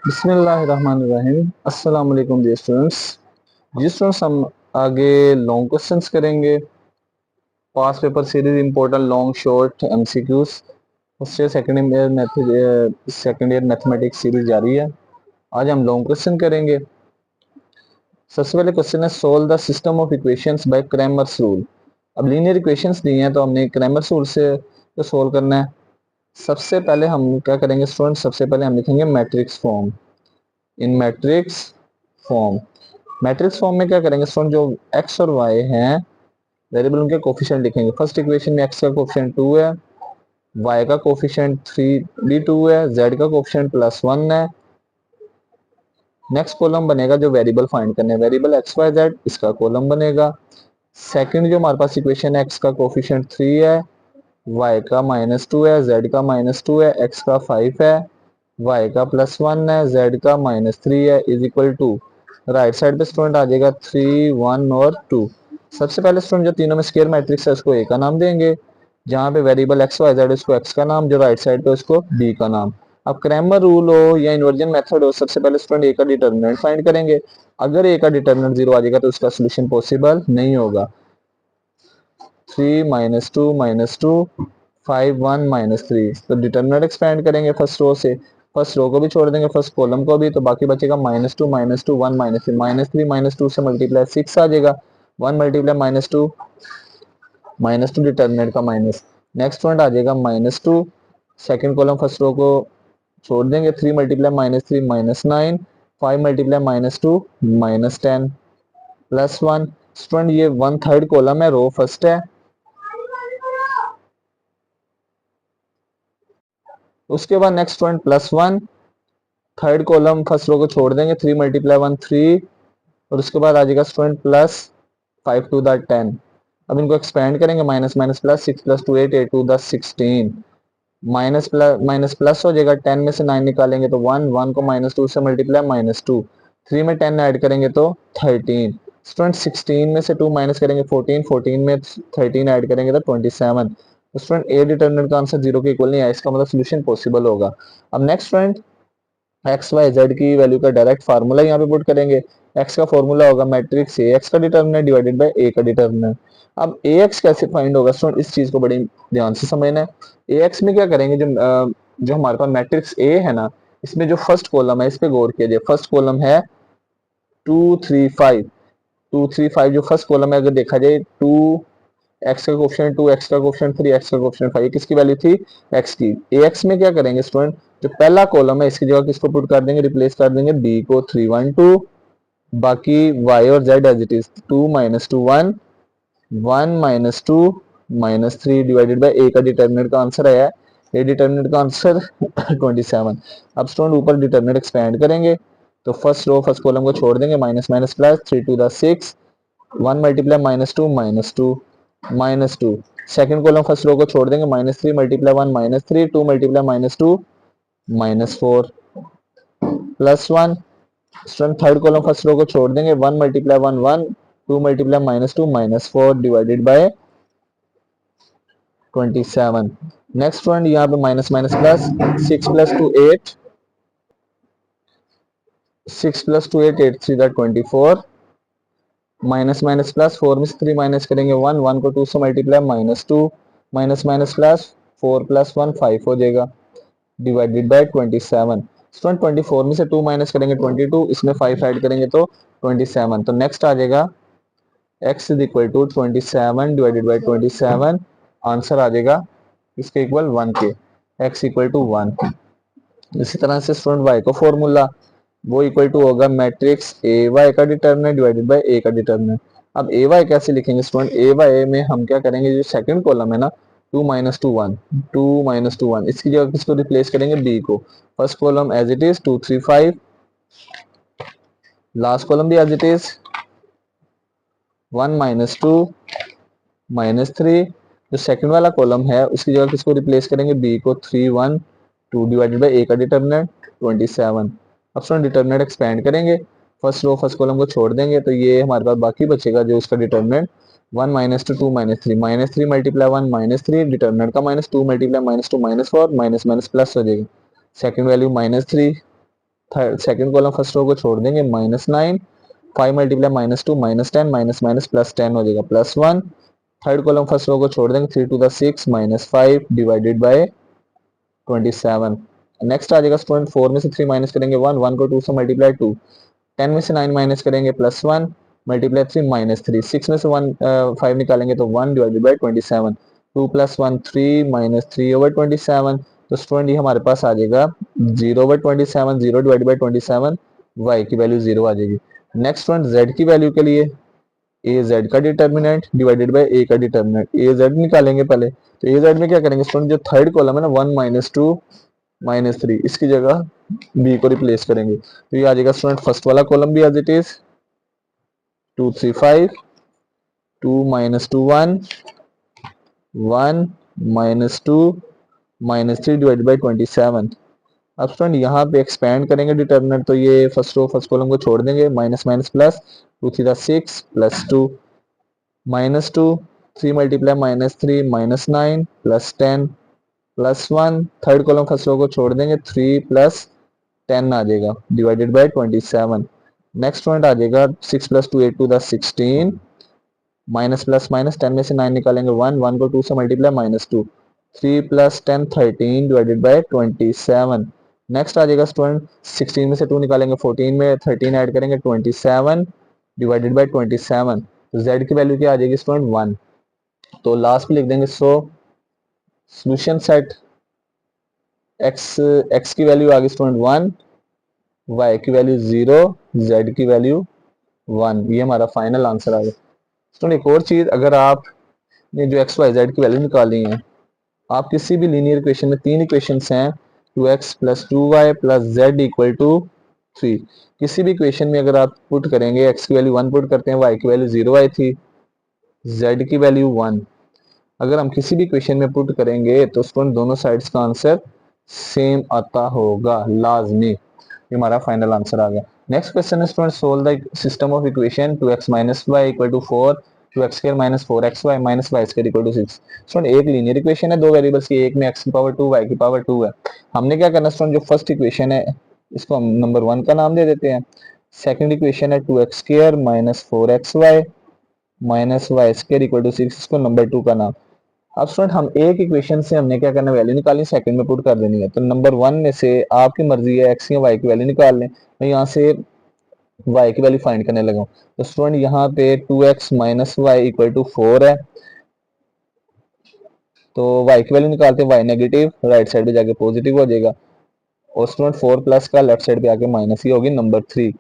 बिस्मिल्लाहिर्रहमानिर्रहीम। अस्सलाम वालेकुम डियर स्टूडेंट्स। जी स्टूडेंट्स, हम आगे लॉन्ग क्वेश्चंस करेंगे। Past paper series important long short MCQs उससे सेकेंड ईयर मैथमेटिक्स सीरीज जारी है। आज हम लॉन्ग क्वेश्चन करेंगे। सबसे पहले क्वेश्चन है solve the system of equations bye Cramer's rule. अब लीनियर इक्वेशंस दी हैं तो हमने क्रैमर्स रूल से तो सोल्व करना है। सबसे पहले हम क्या करेंगे स्टूडेंट, सबसे पहले हम लिखेंगे मैट्रिक्स फॉर्म। इन मैट्रिक्स फॉर्म में क्या करेंगे स्टूडेंट, जो एक्स और वाई हैं वेरिएबल, उनके कोफिशिएंट लिखेंगे। फर्स्ट इक्वेशन में एक्स का कोफिशिएंट 2 है, वाई का कोफिशिएंट 3 भी 2 है, जेड का कोफिशिएंट +1 है। नेक्स्ट कॉलम बनेगा जो वेरिएबल फाइंड करने, वेरिएबल एक्स वाई जेड, इसका कॉलम बनेगा। सेकंड जो हमारे पास इक्वेशन है, एक्स का कोफिशिएंट 3 है, वाई का -2 है, जेड का -2 है, एक्स का 5 है, वाई का +1 है, जेड का -3 है, is equal to right side पे स्टूडेंट आ जाएगा 3 1 और 2। सबसे पहले स्टूडेंट जो तीनों में स्क्वायर मैट्रिक्स है उसको ए का नाम देंगे, जहां पे वेरिएबल एक्स वाई जेड उसको एक्स का नाम, जो राइट साइड पे उसको बी का नाम। अब क्रैमर रूल हो या इन्वर्जन मेथड हो, सबसे पहले स्टूडेंट ए का डिटर्मिनेंट फाइंड करेंगे। अगर ए का डिटर्मिनेंट 0 आ जाएगा तो उसका सोल्यूशन पॉसिबल नहीं होगा। 3 -2 5 1 -3, तो डिटर्मिनेंट एक्सपेंड करेंगे फर्स्ट रो से, फर्स्ट रो को भी छोड़ देंगे, फर्स्ट कॉलम को भी, तो बाकी बचेगा -2 -1 -3 -2 से मल्टीप्लाई 6 आ जाएगा। 1 मल्टीप्लाई -2 डिटर्मिनेंट का माइनस। नेक्स्ट पॉइंट आ जाएगा -2, सेकंड कॉलम फर्स्ट रो को छोड़ देंगे, 3 मल्टीप्लाई -3 -9, 5 मल्टीप्लाई -2 -10 +1। स्टूडेंट ये 1/3 कॉलम है, रो फर्स्ट है। उसके बाद next point +1, third column first row को छोड़ देंगे, 3 मल्टीप्लाई 1 3, और उसके बाद आ जाएगा स्टूडेंट +5 टू द 10। अब इनको एक्सपेंड करेंगे, minus minus plus, 6 + 2 8 8 to the 16, minus plus हो जाएगा, 10 में से 9 निकालेंगे तो 1, 1 को -2 से मल्टीप्लाई -2, 3 में 10 ऐड करेंगे तो 13। स्टूडेंट 16 में से 2 माइनस करेंगे 14, 14 में 13 ऐड करेंगे तो 27। स्टूडेंट ए डिटरमिनेंट का आंसर 0 के इक्वल नहीं है, इसका मतलब सोल्यूशन पॉसिबल होगा। अब next student X Y Z की वैल्यू का डायरेक्ट फार्मूला यहाँ पे पुट करेंगे। एक्स का फॉर्मूला होगा मैट्रिक्स ए एक्स का डिटरमिनेंट डिवाइडेड बाय ए का डिटरमिनेंट। अब ए एक्स कैसे फाइंड होगा स्टूडेंट, इस चीज को बड़ी ध्यान से समझना है। ए एक्स में क्या करेंगे, जो हमारे पास मैट्रिक्स ए है ना, इसमें जो फर्स्ट कॉलम है इस पे गौर कीजिए। फर्स्ट कॉलम है 2 3 5, 2 3 5 जो फर्स्ट कॉलम है, अगर देखा जाए 2 एक्स का कोफिशिएंट 2, एक्स का कोफिशिएंट 3, एक्स का कोफिशिएंट 5, किसकी वैल्यू थी, एक्स की। ए एक्स में क्या करेंगे स्टूडेंट, जो पहला कॉलम है इसकी जगह किसको पुट कर देंगे, रिप्लेस कर देंगे बी को 3 1 2, बाकी वाई और Z as it is 2 -2 1 1 -2 -3 divided by A का डिटरमिनेंट का आंसर आया है। ए डिटरमिनेंट का आंसर 27। अब स्टूडेंट ऊपर डिटरमिनेंट एक्सपेंड करेंगे, तो फर्स्ट रो फर्स्ट कॉलम को छोड़ देंगे, minus minus plus 3 to the 6, 1 multiply -2 second column first row को छोड़ देंगे, -3 multiply 1 -3, 2 multiply -2 -4 +1। Student third column first row को छोड़ देंगे, 1 multiply 1 1, 2 multiply -2 -4 divided by 27। Next student यहाँ पे minus minus plus, 6 + 2 8, 6 + 2 8, 8 3 24, minus minus plus, 4 में से 3 माइनस करेंगे 1, 1 को 2 से मल्टीप्लाई -2, माइनस माइनस प्लस, 4 + 1 5 हो जाएगा डिवाइडेड बाय 27। स्टूडेंट 24 में से 2 माइनस करेंगे 22, इसमें 5 ऐड करेंगे तो 27। तो नेक्स्ट आ जाएगा x is equal to 27 divided by 27, answer आ जाएगा इसके इक्वल 1 के, x इक्वल टू 1। इसी तरह से स्टूडेंट y को फॉर्मूला वो इक्वल टू होगा मैट्रिक्स ए वाई का डिटरमिनेंट डिवाइडेड बाय ए का डिटरमिनेंट। अब ए वाई कैसे लिखेंगे स्टूडेंट, ए वाई में हम क्या करेंगे, जो सेकंड कॉलम है ना 2 -2 1, 2 -2 1, इसकी जगह किसको रिप्लेस करेंगे, बी को। First column as it is 2 3 5, last column भी एज इट इज 1 -2 -3, जो सेकंड वाला कॉलम है उसकी जगह किसको रिप्लेस करेंगे, बी को 3 1 2 डिवाइडेड बाय ए का डिटरमिनेंट 27। अब स्टूडेंट डिटरमिनेंट एक्सपेंड करेंगे, फर्स्ट रो फर्स्ट कॉलम को छोड़ देंगे, तो ये हमारे पास बाकी बचेगा जो उसका डिटरमिनेंट 1 -2 2 -3, -3 मल्टीप्लाई 1 -3, डिटरमिनेंट का -2 मल्टीप्लाई -2 -4, माइनस माइनस प्लस हो जाएगा, second value -3 third second column first row को छोड़ देंगे -9, 5 मल्टीप्लाई -2 -10 माइनस माइनस +10 हो जाएगा +1। थर्ड कॉलम फर्स्ट रो को छोड़ देंगे 3 to the 6 -5 divided by 27। Next आ जाएगा स्टूडेंट 4 में से 3 माइनस करेंगे 1, 1 को 2 से मल्टीप्लाई 2, 10 में से 9 माइनस करेंगे +1 मल्टीप्लाई 3 -3, 6 में से 5 निकालेंगे तो 1 डिवाइडेड बाय 27, 2 + 1 3 -3/27। तो स्टूडेंट ये हमारे पास आ जाएगा 0/27, 0 डिवाइडेड बाय 27, y की वैल्यू 0 आ जाएगी। नेक्स्ट स्टूडेंट z की वैल्यू के लिए ए जेड का डिटर्मिनेंट डिवाइडेड बाय ए का डिटर्मिनेंट, ए जेड निकालेंगे पहले। तो ए जेड में क्या करेंगे स्टूडेंट, जो थर्ड कॉलम है ना 1 - 2 -3, इसकी जगह बी को रिप्लेस करेंगे। तो ये आ जाएगा स्टूडेंट फर्स्ट वाला कॉलम भी as it is 2 3 5, 2 - 2 1, 1 -2 -3 divided by 27। अब स्टूडेंट यहाँ पे एक्सपेंड करेंगे डिटर्मिनेंट, तो ये फर्स्ट रो फर्स्ट कॉलम को छोड़ देंगे, minus minus plus, 2 3 6 +2 -2, 3 multiply -3 -9 +10 +1। Third column first row को छोड़ देंगे, 3 + 10 आ जाएगा डिवाइडेड बाय 27। नेक्स्ट पॉइंट आ जाएगा 6 + 2 8 to the 16, minus plus minus 10 में से 9 निकालेंगे 1, 1 को 2 से मल्टीप्लाई -2, 3 + 10 13 डिवाइडेड बाय 27। नेक्स्ट आ जाएगा स्टूडेंट 16 में से 2 निकालेंगे 14 में 13 ऐड करेंगे 27 डिवाइडेड बाय 27। तो z की वैल्यू क्या आ जाएगी स्टूडेंट 1। तो लास्ट में लिख देंगे सो सोल्यूशन सेट x की वैल्यू आ गई स्टूडेंट 1, y की वैल्यू 0, z की वैल्यू 1। ये हमारा फाइनल आंसर आ गया स्टूडेंट। एक और चीज, अगर आपने जो x y z की वैल्यू निकाली है, आप किसी भी लीनियर इक्वेशन में 3 इक्वेशंस हैं 2x + 2y + z = 3, किसी भी इक्वेशन में अगर आप पुट करेंगे x की वैल्यू 1 पुट करते हैं, y की वैल्यू 0 आई थी, z की वैल्यू 1, अगर हम किसी भी इक्वेशन में पुट करेंगे तो स्टूडेंट दोनों साइड्स का आंसर सेम आता होगा लाजमी। ये हमारा फाइनल आंसर आ गया। नेक्स्ट क्वेश्चन है student, solve the system of equation 2x - y = 4, 2x² - 4xy - y² = 6। Student एक लीनियर इक्वेशन है दो वेरिएबल्स की, एक में x की पावर 2 y की पावर 2 है। हमने क्या करना स्टूडेंट, जो फर्स्ट इक्वेशन है इसको हम नंबर 1 का नाम दे देते हैं। सेकंड इक्वेशन है 2x² - 4xy - y² = 6, इसको नंबर 2 का नाम। अब स्टूडेंट हम एक इक्वेशन से हमने क्या करना, वैल्यू निकाली, सेकंड में पुट कर देनी है। तो नंबर 1 में से आपकी मर्जी है x या y की वैल्यू निकाल लें। मैं यहाँ से y की वैल्यू फाइंड करने लगा हूँ। तो स्टूडेंट यहाँ पे 2x - y = 4 है, तो y की वैल्यू निकालते हैं, y नेगेटिव राइट साइड पे जाके पॉजिटिव हो जाएगा, और स्टूडेंट 4 प्लस का लेफ्ट साइड पे आके माइनस ही होगी नंबर 3।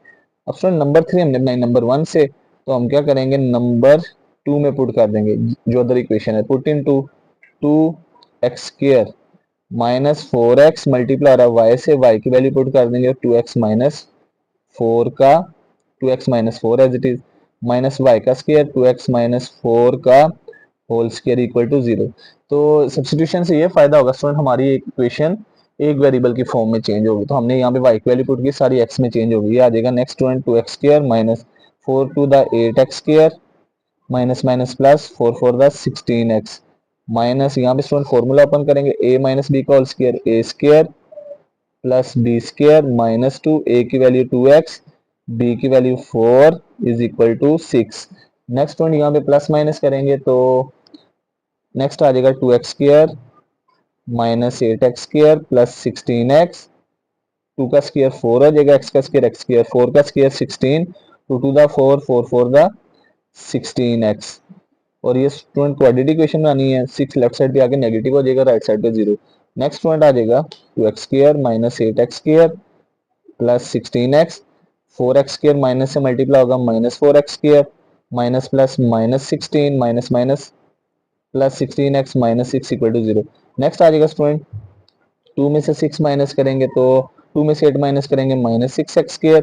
अब स्टूडेंट नंबर 3 हमने बनाई नंबर 1 से, तो हम क्या करेंगे नंबर 2 में पुट कर देंगे, जो अदर इक्वेशन है, put in 2x² - 4x multiply y से y की वैल्यू पुट कर देंगे, 2x - 4 का 2x - 4 as it is, minus y का स्क्वायर 2x - 4 का होल स्क्वायर इक्वल टू 0। तो सब्स्टिट्यूशन से ये फायदा होगा स्टूडेंट, हमारी इक्वेशन एक वेरिएबल की फॉर्म में चेंज होगी। तो हमने यहाँ पे y की वैल्यू पुट की, सारी x में चेंज होगी। ये आ जाएगा next student 2x² - 4 to the 8x² minus minus plus 4 4 the 16x minus, यहाँ पे स्टूडेंट फॉर्मूला ओपन करेंगे, a - b का whole square a² plus b² -2, a की वैल्यू 2x b की वैल्यू 4 = 6। नेक्स्ट पॉइंट यहाँ पे प्लस माइनस करेंगे तो नेक्स्ट आ जाएगा 2x² - 8x² प्लस 16x, 2 का स्क्वायर 4 हो जाएगा, x का स्क्वायर x², 4 का square 16, 2 to the 4 4 4 the 16x। और ये स्टूडेंट क्वाड्रेटिक इक्वेशन बनानी है, 6 लेफ्ट साइड पे आके नेगेटिव हो जाएगा, राइट साइड पे 0। नेक्स्ट पॉइंट आ जाएगा 2x² - 8x² plus 16x, 4x² minus से मल्टीप्लाई होगा -4x² minus plus -16 minus minus plus 16x -6 = 0। Next आ जाएगा स्टूडेंट 2 में से 6 माइनस करेंगे तो 2 में से 8 माइनस करेंगे -6x²,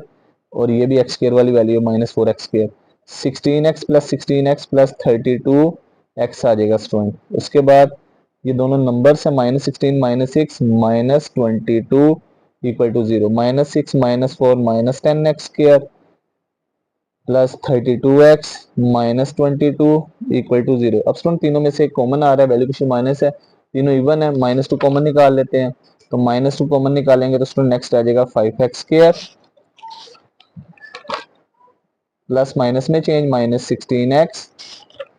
और ये भी x² वाली value -4x², 16x plus 16x plus 32x आ जाएगा स्टूडेंट। उसके बाद ये दोनों नंबर से -16 -6 -22 = 0, -6 -4 -10x² प्लस 32x -22 = 0। अब स्टूडेंट तीनों में से कॉमन आ रहा है, वैल्यू कुछ माइनस है, तीनों इवन है, -2 कॉमन निकाल लेते हैं, तो -2 कॉमन निकालेंगे तो स्टूडेंट नेक्स्ट आ जाएगा 5x² प्लस माइनस में चेंज -16x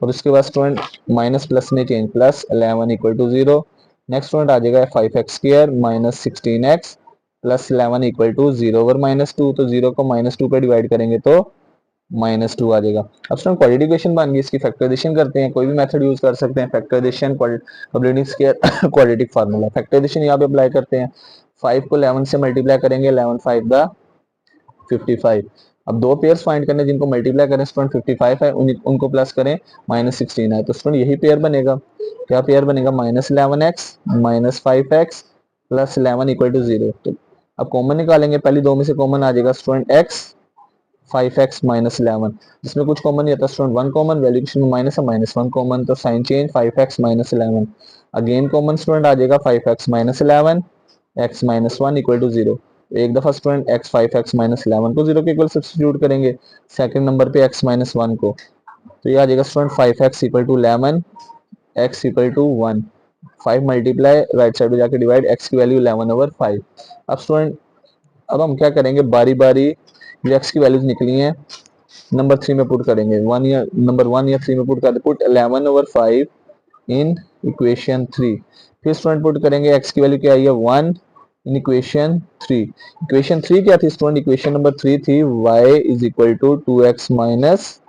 और उसके बाद स्टूडेंट माइनस प्लस में change +11 equal to 0। Next student आ जाएगा 5x² -16x plus 11 equal to 0 over -2। तो 0 को -2 पे डिवाइड करेंगे तो -2 आ जाएगा। अब स्टूडेंट क्वाड्रेटिक इक्वेशन बन गई, इसकी फैक्टराइजेशन करते हैं। कोई भी मेथड यूज कर सकते हैं, factorization, completing square, quadratic formula. Factorization यहाँ पे अप्लाई करते हैं। 5 को 11 से मल्टीप्लाई करेंगे, 11 5 द 55। अब दो पेयर्स फाइंड करने जिनको मल्टीप्लाई करें स्टूडेंट 55 है, उनको प्लस करें -16 है, तो स्टूडेंट यही पेयर बनेगा। क्या पेयर बनेगा? -11x -5x plus 11 equal to 0। तो अब कॉमन निकालेंगे, पहली दो में से कॉमन आ जाएगा स्टूडेंट x 5x -11, जिसमें कुछ कॉमन नहीं आता स्टूडेंट, 1 कॉमन, वैल्यूएशन में माइनस है, -1 कॉमन, तो sign change 5x -11। Again common student आ जाएगा 5x -11 x -1 इक्वल टू 0। एक दफा स्टूडेंट x 5x -11 को 0 के इक्वल सब्स्टिट्यूट करेंगे, सेकंड नंबर पे x -1 को, तो ये आ जाएगा student 5x equal to 11 x equal to 1। 5 multiply right side में जाके डिवाइड, x की वैल्यू 11 ओवर 5। अब स्टूडेंट अब हम क्या करेंगे, बारी बारी जो x की वैल्यूज निकली हैं नंबर 3 में पुट करेंगे, नंबर 1 या 3 में पुट कर, पुट 11 ओवर 5 इन इक्वेशन 3। फिर स्टूडेंट पुट करेंगे x की वैल्यू क्या आई है 1 इन इक्वेशन 3। इक्वेशन 3 क्या थी स्टूडेंट? इक्वेशन नंबर 3 थी y is equal to 2x minus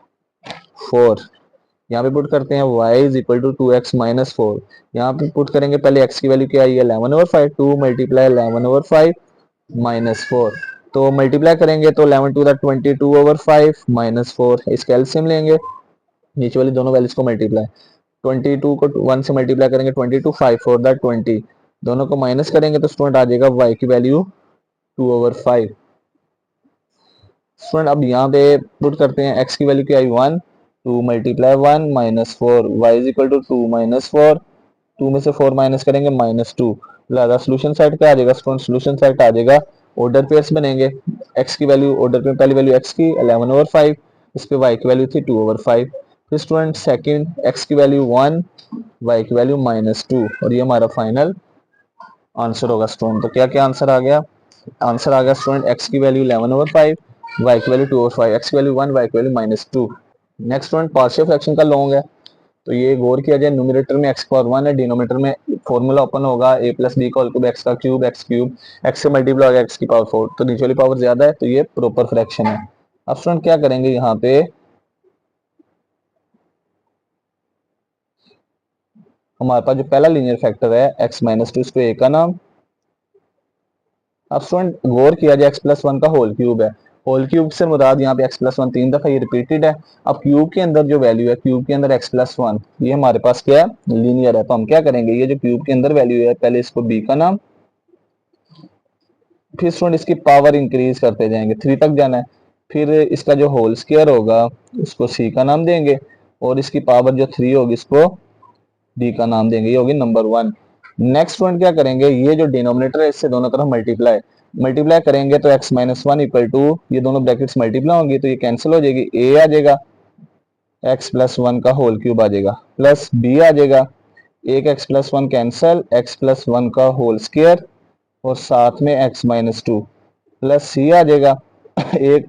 4। यहाँ पे पुट करते हैं y is equal to 2x minus 4। यहाँ पे पुट करेंगे, पहले x की वैल्यू क्या आई है 11 ओवर 5, 2 मल्टीप्लाई 11 ओवर 5 माइनस 4। तो मल्टीप्लाई करेंगे तो 11 टू द 22 ओवर 5 माइनस 4। इसका एलसीएम लेंगे, नीचे वाली दोनों वैल्यूज को मल्टीप्लाई, 22 को 1 से मल्टीप्लाई करेंगे 22, 5 4 द 20, दोनों को माइनस करेंगे तो स्टूडेंट आ जाएगा y की वैल्यू 2 ओवर 5। स्टूडेंट अब यहाँ पे पुट करते हैं, x की वैल्यू क्या आई 1, 2 multiply 1 minus 4, y is equal to 2 minus 4, 2 में से 4 माइनस करेंगे -2। लिहाजा सोल्यूशन साइड पे आ जाएगा स्टूडेंट, सोल्यूशन साइड आ जाएगा, ऑर्डर पेयर्स बनेंगे। x की वैल्यू ऑर्डर पे, पहली वैल्यू x की 11 ओवर 5, इस पे y की वैल्यू थी 2 ओवर 5। फिर स्टूडेंट सेकंड x की वैल्यू 1, y की वैल्यू -2, और ये हमारा फाइनल आंसर होगा स्टूडेंट। तो क्या क्या आंसर आ गया? आंसर आ गया स्टूडेंट x की वैल्यू 11 ओवर 5, y की वैल्यू 2 ओवर 5, x की वैल्यू 1, y की value -2। Next student partial fraction का लॉन्ग है, तो ये गौर किया जाए, न्यूमरेटर में x पावर 1 है, डिनोमिनेटर में फॉर्मूला ओपन होगा a प्लस बी का होल क्यूब x का क्यूब, x से मल्टीप्लाई होगा x की पावर 4, तो नीचे वाली पावर ज्यादा है, तो ये प्रॉपर फ्रैक्शन है। अब स्टूडेंट क्या करेंगे, यहाँ पे हमारे पास जो पहला लीनियर फैक्टर है x -2, इसको a का नाम। अब स्टूडेंट गौर किया जाए, x प्लस 1 का होल क्यूब है, होल क्यूब से मुराद यहाँ पे x प्लस 1 3 दफा ये रिपीटेड है। अब क्यूब के अंदर जो वैल्यू है, क्यूब के अंदर x प्लस 1, ये हमारे पास क्या है, लीनियर है। तो हम क्या करेंगे, ये जो क्यूब के अंदर वैल्यू है, पहले इसको b का नाम, फिर स्टूडेंट इसकी पावर इंक्रीज करते जाएंगे, 3 तक जाना है। फिर इसका जो होल स्क्वायर होगा उसको c का नाम देंगे, और इसकी पावर जो 3 होगी इसको d का नाम देंगे, ये होगी नंबर 1। नेक्स्ट स्टूडेंट क्या करेंगे, ये जो डिनोमिनेटर है इससे दोनों तरफ मल्टीप्लाई मल्टीप्लाई करेंगे, तो x -1 इक्वल टू, ये दोनों ब्रैकेट्स मल्टीप्लाई होंगी तो ये कैंसिल हो जाएगी, a आ जाएगा, x प्लस 1 का होल क्यूब आ जाएगा, प्लस b आ जाएगा, एक x plus 1 cancel, x plus 1 का होल स्क्वायर, और साथ में x -2 प्लस c आ जाएगा। एक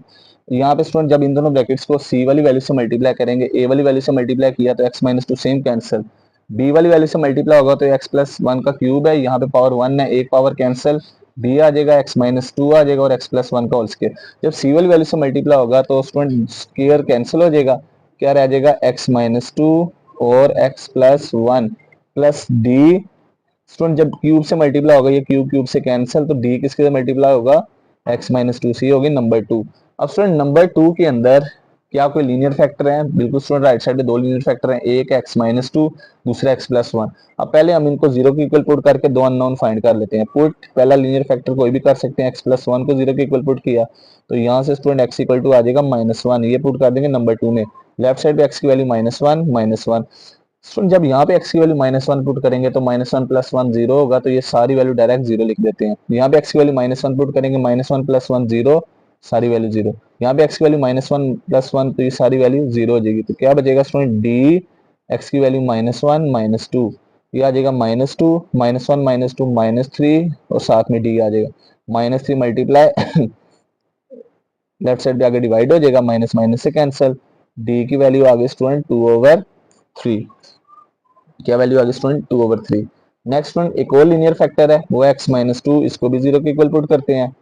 यहाँ पे स्टूडेंट जब इन दोनों ब्रैकेट्स को c वाली वैल्यू से मल्टीप्लाई करेंगे, a वाली वैल्यू से मल्टीप्लाई किया तो x -2 सेम कैंसिल, b वाली वैल्यू से मल्टीप्लाई होगा तो x प्लस 1 का क्यूब है, यहाँ पे पावर 1 है, एक पावर कैंसिल, b आ जाएगा, x -2 आ जाएगा, और x प्लस 1 का होल स्क्वायर। जब c वाली वैल्यू से मल्टीप्लाई होगा तो स्टूडेंट स्क्वायर कैंसिल हो जाएगा, क्या रह जाएगा, x -2 और x plus 1 plus d। Student जब क्यूब से मल्टीप्लाई होगा, ये क्यूब क्यूब से कैंसिल, तो d किसके से मल्टीप्लाई होगा, x -2 से, होगी नंबर 2। अब स्टूडेंट नंबर 2 के अंदर क्या कोई लीनियर फैक्टर है? बिल्कुल स्टूडेंट, राइट साइड पे दो लीनियर फैक्टर हैं, एक x -2, दूसरा x प्लस 1। अब पहले हम इनको जीरो के इक्वल पुट करके दो अननोन फाइंड कर लेते हैं। पुट पहला लीनियर फैक्टर कोई भी कर सकते हैं, x प्लस 1 को जीरो के इक्वल पुट किया तो यहाँ से स्टूडेंट x इक्वल टू आ जाएगा -1, ये पुट कर देंगे नंबर 2 में, लेफ्ट साइड पे x की वैल्यू -1 स्टूडेंट जब यहाँ पे x की वैल्यू -1 पुट करेंगे तो -1 प्लस 1 जीरो होगा, तो ये सारी वैल्यू डायरेक्ट जीरो लिख देते हैं। यहाँ पे x की वैल्यू -1 पुट करेंगे, -1 प्लस 1 जीरो, सारी वैल्यू जीरो। यहाँ पे x की वैल्यू -1 प्लस 1, तो ये सारी वैल्यू जीरो हो जाएगी, तो क्या बचेगा स्टूडेंट d, x की वैल्यू -1 -2 ये आ जाएगा -2, -1 -2 -3 और साथ में डी आ जाएगा -3 मल्टीप्लाई लेफ्ट साइड पे आगे डिवाइड हो जाएगा, माइनस माइनस से कैंसिल, डी की वैल्यू आ गई स्टूडेंट 2/3। क्या वैल्यू आ गई स्टूडेंट 2/3। नेक्स्ट स्टूडेंट एक और लीनियर फैक्टर है वो x-2, इसको भी 0 के इक्वल पुट करते हैं।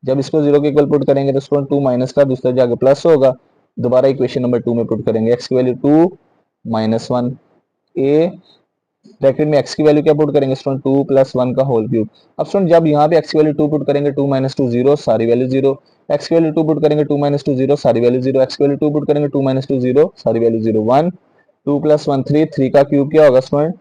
जब इसको 0 के इक्वल पुट करेंगे तो स्टूडेंट 2 माइनस का दूसरा जगह प्लस होगा, दोबारा इक्वेशन नंबर 2 में पुट करेंगे, x की वैल्यू 2 -1 a ब्रैकेट में x की वैल्यू क्या पुट करेंगे स्टूडेंट 2 + 1 का होल क्यूब। अब स्टूडेंट जब यहाँ पे x की वैल्यू 2 पुट करेंगे 2 - 2 0 सारी वैल्यू 0, x की वैल्यू 2 पुट करेंगे 2 - 2 0 सारी वैल्यू 0, x की वैल्यू 2 पुट करेंगे 2 - 2 0 सारी वैल्यू 0 1 2 + 1 3, 3 का क्यूब क्या होगा स्टूडेंट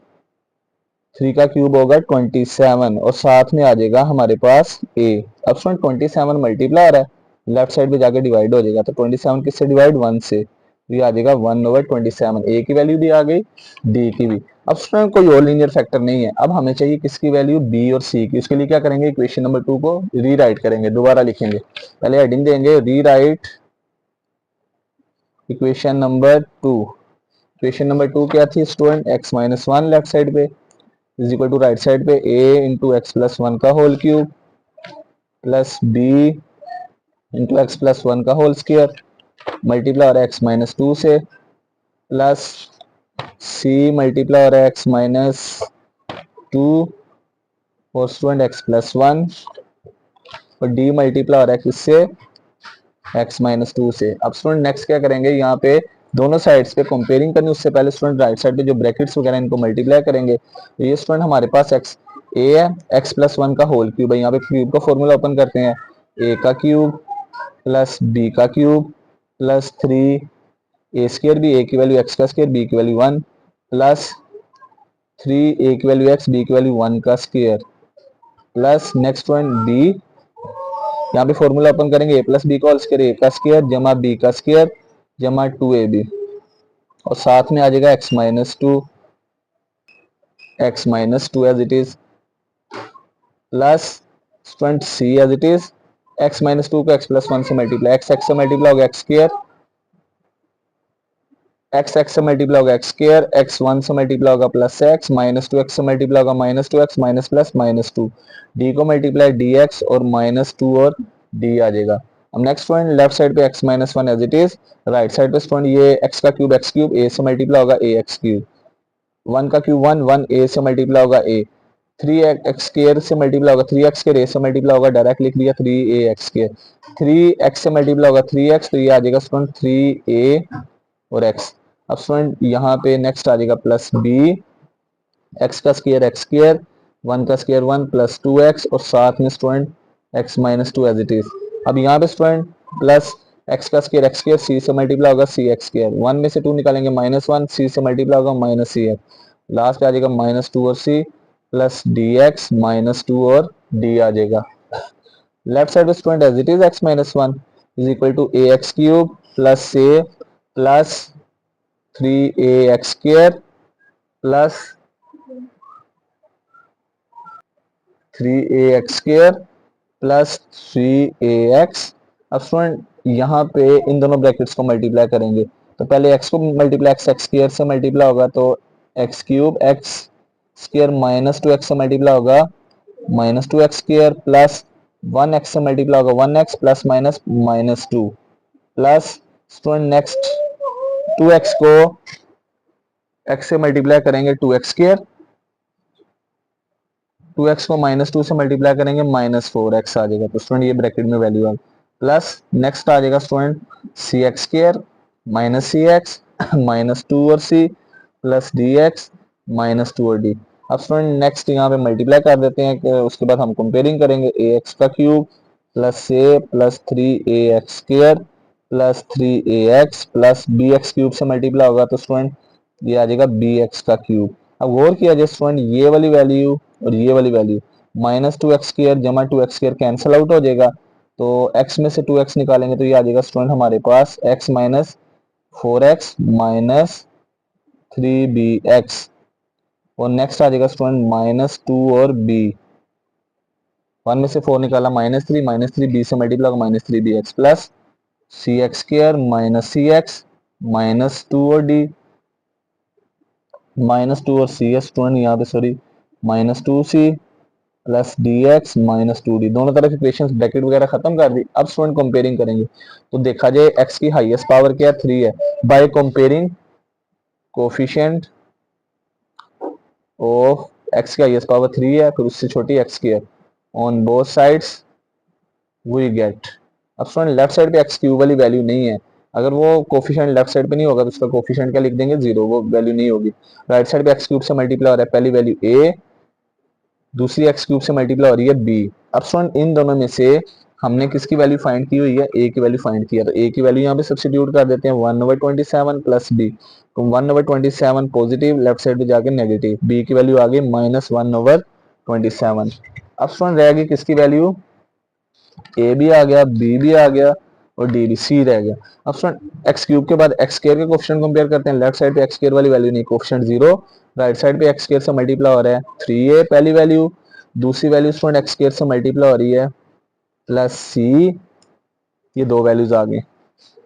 3 का क्यूब होगा 27 और साथ में आ जाएगा हमारे पास a। अब स्टूडेंट 27 मल्टीप्लाई आ रहा है लेफ्ट साइड पे जाके डिवाइड हो जाएगा, तो 27 किससे डिवाइड 1 से, ये आ जाएगा 1/27। a की वैल्यू भी आ गई, d की भी। अब स्टूडेंट कोई और लीनियर फैक्टर नहीं है, अब हमें चाहिए किसकी वैल्यू b और c की। उसके लिए क्या करेंगे इक्वेशन नंबर 2 को रीराइट करेंगे, दोबारा लिखेंगे, पहले हेडिंग देंगे rewrite equation number 2। Equation number 2 क्या थी स्टूडेंट x-1 लेफ्ट साइड पे is equal to right side पे a इंटू एक्स प्लस 1 का whole cube plus b into X plus 1 का होल स्क्वायर मल्टीप्लाई और x-2 से प्लस c मल्टीप्लाई और x-2 और स्टूडेंट x प्लस 1 और d multiply और x से x-2 से। अब स्टूडेंट नेक्स्ट क्या करेंगे यहाँ पे दोनों साइड्स पे कंपेयरिंग करनी, उससे पहले स्टूडेंट राइट साइड पे जो ब्रैकेट्स वगैरह इनको मल्टीप्लाई करेंगे, तो ये स्टूडेंट हमारे पास x a है, x प्लस 1 का होल क्यूब है, यहाँ पे क्यूब का फॉर्मूला ओपन करते हैं, a का क्यूब प्लस b का क्यूब प्लस 3a² भी, a की वैल्यू x का स्क्वायर, b की वैल्यू 1 प्लस 3a की वैल्यू x, b की वैल्यू 1 का square plus next student b, यहाँ पे फॉर्मूला ओपन करेंगे a प्लस बी का होल स्क्वायर, a का स्क्वायर जमा b का स्क्वायर जमा 2ab और साथ में आ जाएगा x-2 as it is plus student c as it is x-2 को x प्लस 1 से मल्टीप्लाई, x से मल्टीप्लाई होगा x स्क्वायर, x से मल्टीप्लाई होगा x स्क्वायर, x1 से मल्टीप्लाई होगा प्लस x, -2x से मल्टीप्लाई होगा -2x माइनस प्लस -2, d को मल्टीप्लाई dx और -2 और d आ जाएगा। अब नेक्स्ट पॉइंट लेफ्ट साइड पे x-1 as it is, right side पे स्टूडेंट ये x का क्यूब x क्यूब, a से मल्टीप्लाई होगा ax क्यूब, 1 का क्यूब 1 1 a से मल्टीप्लाई होगा a, 3x स्क्वायर से मल्टीप्लाई होगा 3x स्क्वायर, a से मल्टीप्लाई होगा डायरेक्ट लिख लिया 3ax स्क्वायर, 3x से मल्टीप्लाई होगा 3x, तो ये आ जाएगा स्टूडेंट 3a और x। अब स्टूडेंट यहाँ पे नेक्स्ट आ जाएगा प्लस b, x का स्क्वायर x स्क्वायर, 1 का स्क्वायर 1 प्लस 2x और साथ में student x-2 as it is. अब यहाँ पे स्टूडेंट प्लस x का स्क्वायर x स्क्वायर, c से मल्टीप्लाई होगा c x स्क्वायर, 1 में से 2 निकालेंगे -1, c से मल्टीप्लाई होगा -cx, लास्ट आ जाएगा -2 और c प्लस dx -2 और d आ जाएगा। लेफ्ट साइड में student as it is x-1 is equal to ax cube plus a plus 3ax square plus 3ax square plus 3ax। अब स्टूडेंट यहाँ पे इन दोनों ब्रैकेट्स को मल्टीप्लाई करेंगे, तो पहले x को मल्टीप्लाई x स्क्वायर से मल्टीप्लाई होगा तो x cube x square -2x से मल्टीप्लाई होगा -2x स्क्वायर प्लस 1x से मल्टीप्लाई होगा 1x plus minus -2 plus student next 2x को x से मल्टीप्लाई करेंगे 2x स्क्वायर, 2x को -2 से मल्टीप्लाई करेंगे -4x आ जाएगा, तो स्टूडेंट ये ब्रैकेट में वैल्यू आ प्लस नेक्स्ट आ जाएगा स्टूडेंट cx स्क्वायर -cx -2 और c प्लस dx -2 और d। अब स्टूडेंट नेक्स्ट यहाँ पे मल्टीप्लाई कर देते हैं कि उसके बाद हम कंपेयरिंग करेंगे ax का cube plus a plus 3ax square plus 3ax plus bx cube से मल्टीप्लाई होगा तो स्टूडेंट ये आ जाएगा bx का क्यूब। अब गौर किया जाए स्टूडेंट ये वाली वैल्यू और ये वाली वैल्यू -2x स्क्वायर जमा 2x स्क्वायर कैंसिल आउट हो जाएगा, तो x में से 2x निकालेंगे तो ये आ जाएगा स्टूडेंट हमारे पास x -4x माइनस 3bx और नेक्स्ट आ जाएगा स्टूडेंट -2 और b, 1 में से 4 निकाला -3 b से मल्टीप्लाई होगा -3bx plus cx square -cx -2 और d -2 और सी है स्टूडेंट यहाँ पे, sorry -2c plus D x -2d, दोनों तरफ इक्वेशंस ब्रैकेट वगैरह खत्म कर दी। अब स्टूडेंट कंपेयरिंग करेंगे तो देखा जाए एक्स की हाईएस्ट पावर क्या है, 3 है। By comparing coefficient of X की हाईएस्ट पावर 3 है, फिर उससे छोटी एक्स की है, on both sides we get. अब स्टूडेंट लेफ्ट साइड पे एक्स क्यूब वाली वैल्यू नहीं है, अगर वो कोफिशिएंट लेफ्ट साइड पे नहीं होगा तो उसका कोफिशिएंट क्या लिख देंगे, 0, वो वैल्यू नहीं होगी। राइट साइड पे एक्स क्यूब से मल्टीप्लाई हो रहा है, पहली वैल्यू ए, दूसरी एक्स क्यूब से मल्टीप्लाई हो रही है बी। अब स्टूडेंट इन दोनों में से हमने किसकी वैल्यू फाइंड की हुई है, ए की वैल्यू फाइंड किया, तो ए की वैल्यू यहाँ पे सब्स्टिट्यूट कर देते हैं 1/27 प्लस बी, तो 1/27 पॉजिटिव, लेफ्ट साइड पे जाके नेगेटिव, बी की वैल्यू आ गई -1/27। अब स्टूडेंट रह गई किसकी वैल्यू, ए भी आ गया, बी भी आ गया और डी भी, सी रह गया। अब स्टूडेंट एक्स क्यूब के बाद एक्स स्क्वायर के कोफिशिएंट कंपेयर करते हैं, लेफ्ट साइड पे एक्स स्क्वायर वाली वैल्यू नहीं, कोफिशिएंट 0, राइट साइड पे एक्स स्क्वायर से मल्टीप्लाई हो रहा है 3a पहली वैल्यू, दूसरी वैल्यू स्टूडेंट एक्स स्क्वायर से मल्टीप्लाई हो रही है प्लस सी, ये दो वैल्यूज आ गई।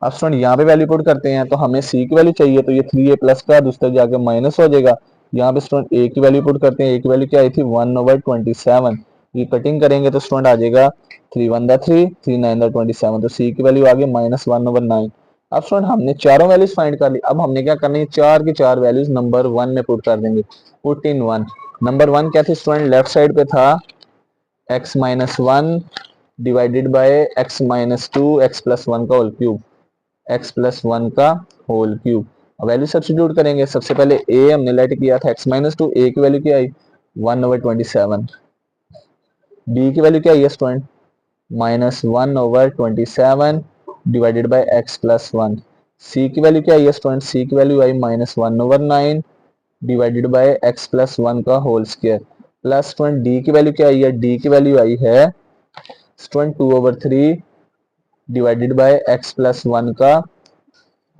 अब स्टूडेंट यहाँ पे वैल्यू पुट करते हैं तो हमें सी की वैल्यू चाहिए, तो ये 3a प्लस का दूसरा जाके माइनस हो जाएगा। यहाँ पे स्टूडेंट ए की वैल्यू पुट करते हैं, ए की वैल्यू क्या आई थी 1/27, ये कटिंग करेंगे तो स्टूडेंट आ जाएगा 3 1 3 3 9 27, तो सी की वैल्यू आ गई -1/9। अब स्टूडेंट हमने चारों वैल्यूज फाइंड कर ली, अब हमने क्या करना है, चार की चार वैल्यूज नंबर 1 में पुट कर देंगे, पुट इन 1। नंबर 1 क्या थी स्टूडेंट, लेफ्ट साइड पे था x-1 divided by x-2 x+1 का होल क्यूब, x+1 का होल क्यूब। वैल्यू सब्स्टिट्यूट करेंगे, सबसे पहले a हमने लेट किया था x-2, a की वैल्यू क्या आई 1/27, b की वैल्यू क्या आई है student -1/27 divided by x+1, c की वैल्यू क्या आई है स्टूडेंट, c की वैल्यू आई -1/9 डिवाइडेड बाय x+1 का whole square, plus student D की वैल्यू क्या आई है, डी की वैल्यू आई है स्टूडेंट 2/3 डिवाइडेड बाय x+1 का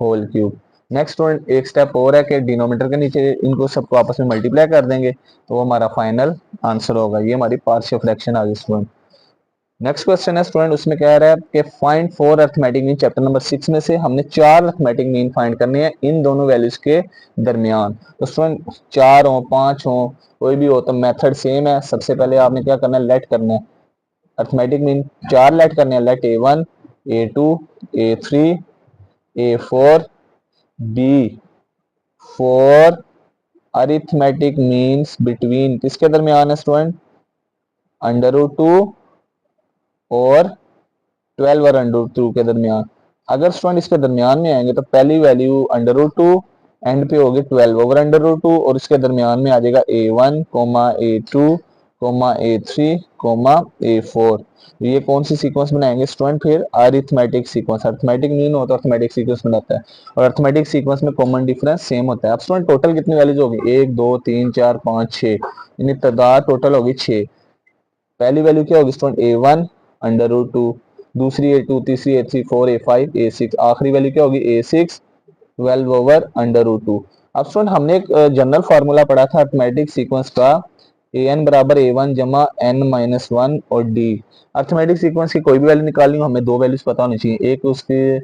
होल क्यूब। नेक्स्ट स्टूडेंट एक स्टेप और है कि डिनोमिनेटर के नीचे इनको सबको आपस में मल्टीप्लाई कर देंगे, तो वो हमारा फाइनल आंसर होगा, ये हमारी पार्शियल फ्रैक्शन आ गई स्टूडेंट। नेक्स्ट क्वेश्चन है स्टूडेंट, उसमें कह रहा है कि find 4 arithmetic mean, chapter number 6 में से हमने 4 अरिथमेटिक मीन फाइंड करने हैं इन दोनों वैल्यूज के दरमियान। तो स्टूडेंट 4 हो 5 हो कोई भी हो तो मेथड सेम है, सबसे पहले आपने क्या करना है, लेट करना है, अरिथमेटिक मीन 4 लेट करने हैं, late a1 a2 a3 a4 b4 arithmetic means between किसके दरमियान है स्टूडेंट, √2 और 12 और √2 के दरमियान। अगर स्टूडेंट इसके दरमियान में आएंगे तो पहली वैल्यू √2 एंड पे होगी 12 ओवर √2 और इसके दरमियान में आ जाएगा a1 a2 a3 a4। तो ये कौन सी सीक्वेंस बनाएंगे स्टूडेंट, फिर अरिथमेटिक सीक्वेंस, अरिथमेटिक मीन हो तो अरिथमेटिक सीक्वेंस बनाता है, और अरिथमेटिक सीक्वेंस में कॉमन डिफरेंस सेम होता है। अब स्टूडेंट टोटल कितनी वैल्यूज होगी, 1 2 3 4 5 6, यानी तादाद टोटल होगी 6। पहली वैल्यू क्या होगी स्टूडेंट a1 √2, दूसरी a2, तीसरी a3, 4 a5 a6, आखिरी वैल्यू क्या होगी a6 12 ओवर √2। अब स्टूडेंट हमने एक जनरल फार्मूला पढ़ा था अरिथमेटिक सीक्वेंस का, an बराबर a1 जमा n-1 और d। अरिथमेटिक सीक्वेंस की कोई भी वैल्यू निकालनी हो हमें दो वैल्यूज पता होनी चाहिए, एक उसके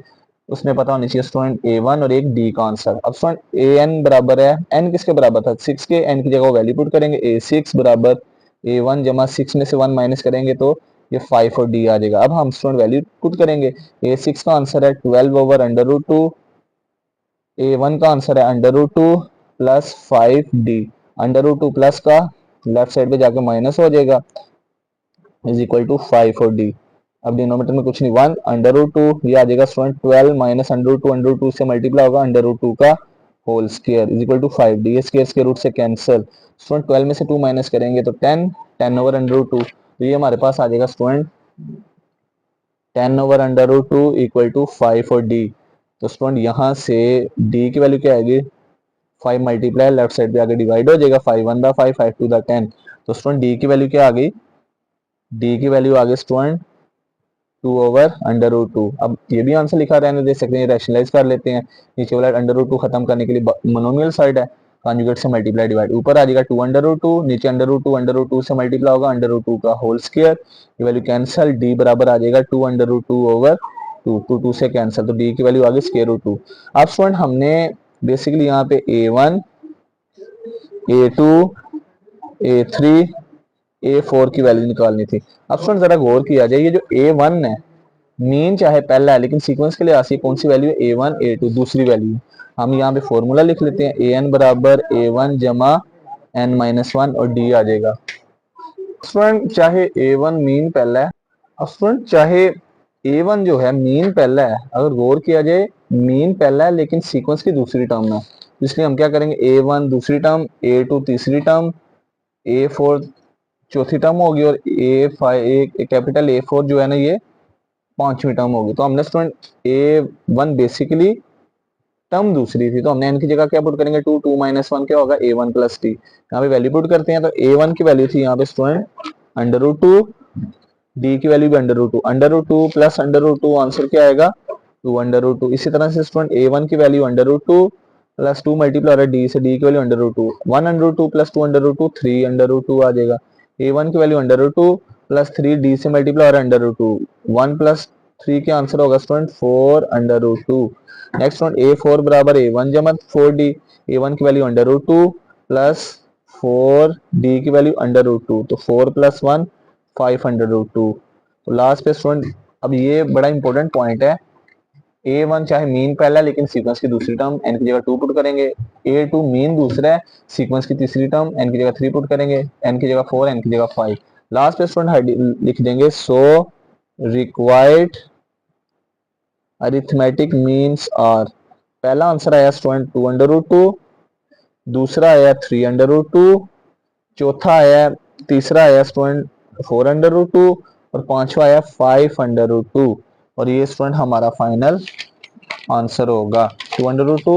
उसमें पता होनी चाहिए स्टूडेंट a1 और एक d का आंसर। अब स्टूडेंट an बराबर है, n किसके बराबर था 6 के, n की जगह वैल्यू पुट करेंगे, a6 बराबर a1 जमा 6 में से 1 माइनस करेंगे तो ये 5 और d आ जाएगा। अब हम स्टूडेंट वैल्यू पुट करेंगे, a6 का आंसर है 12 ओवर √2, a1 का आंसर है √2 प्लस 5d, √2 प्लस का लेफ्ट साइड पे जाके माइनस हो जाएगा इज इक्वल टू 5 और d। अब डिनोमिनेटर में कुछ नहीं 1 √2, ये आ जाएगा स्टूडेंट 12 माइनस √2 से मल्टीप्लाई होगा √2 का whole square is equal to 5d, ये स्क्वायर के रूट से कैंसिल, स्टूडेंट 12 में से 2 माइनस करेंगे तो 10, 10 ओवर √2, तो ये हमारे पास आ जाएगा स्टूडेंट 10 ओवर √2 इक्वल टू 5 और d। तो स्टूडेंट यहाँ से d की वैल्यू क्या आएगी 5 मल्टीप्लाई लेफ्ट साइड पे आगे डिवाइड हो जाएगा, 5 1 5 5 2 10, तो स्टूडेंट d की वैल्यू क्या आ गई, d की वैल्यू आ गई स्टूडेंट 2 ओवर √2। अब ये भी आंसर लिखा रहने दे सकते हैं, रैशनलाइज कर लेते हैं, नीचे वाला √2 खत्म करने के लिए मोनोमियल साइड है, कॉन्जुगेट से मल्टीप्लाई डिवाइड, ऊपर आ जाएगा 2 √2, नीचे √2 से मल्टीप्लाई होगा √2 का होल स्क्वायर, ये वैल्यू कैंसिल, d बराबर आ जाएगा 2 √2 ओवर 2, 2 से कैंसिल, तो d की वैल्यू आ गई स्क्वायर रूट 2। अब स्टूडेंट हमने बेसिकली यहाँ पे a1 A2, A3, A4 की वैल्यू निकालनी थी। अब स्टूडेंट जरा गौर किया जाए, ये जो A1 है मीन चाहे पहला है लेकिन सीक्वेंस के लिए आसी कौन सी वैल्यू है, A1 A2 दूसरी वैल्यू। हम यहाँ पे फॉर्मूला लिख लेते हैं, AN बराबर A1 जमा N-1 और D आ जाएगा। स्टूडेंट चाहे A1 मीन पहला है, अब स्टूडेंट चाहे A1 जो है मीन पहला है, अगर गौर किया जाए मीन पहला है लेकिन सीक्वेंस की दूसरी टर्म है, इसलिए हम क्या करेंगे, A1 दूसरी टर्म, A2 तीसरी टर्म, A4 चौथी टर्म होगी और A5 कैपिटल A4 जो है ना ये पांचवी टर्म होगी। तो हमने स्टूडेंट A1 बेसिकली टर्म दूसरी थी तो हमने n की जगह क्या पुट करेंगे, 2 2 माइनस 1 क्या होगा, A1 प्लस टी। यहाँ पे वैल्यू पुट करते हैं तो A1 की वैल्यू थी यहाँ पे स्टूडेंट अंडर रूट 2, डी की वैल्यू भी under root two plus under root 2 answer क्या आएगा, 2 अंडर रूट 2। इसी तरह से स्टूडेंट A1 की value under root 2 plus 2 multiply हो रहा है डी से, डी की value under root 2, 1 under root 2 plus 2 under root 2 3 under root 2 आ जाएगा। A1 की value under root 2 plus 3 D से मल्टीप्लाई हो रहा है अंडर रूट 2, 1 प्लस 3 के आंसर होगा student 4 under root 2। Next student A4 बराबर A1 जमा 4D, A1 की value under root 2 plus 4 D की वैल्यू अंडर रूट 2, तो 4 प्लस 1 5 अंडर रूट 2। तो लास्ट पे स्टूडेंट अब ये बड़ा इंपॉर्टेंट पॉइंट है, A1 चाहे मीन पहला है लेकिन सीक्वेंस की दूसरी टर्म, n की जगह 2 पुट करेंगे, A2 मीन दूसरा है सीक्वेंस की तीसरी टर्म, n की जगह 3 पुट करेंगे, n की जगह 4 n की जगह 5। लास्ट पे स्टूडेंट लिख देंगे so required arithmetic means are. पहला आंसर आया स्टूडेंट 2 अंडर रूट 2, दूसरा आया 3 अंडर रूट 2, चौथा आया तीसरा आया स्टूडेंट 4 अंडर रूट 2 और पांचवा आया 5 अंडर रूट 2। और ये स्टूडेंट हमारा फाइनल आंसर होगा 2 under root 2,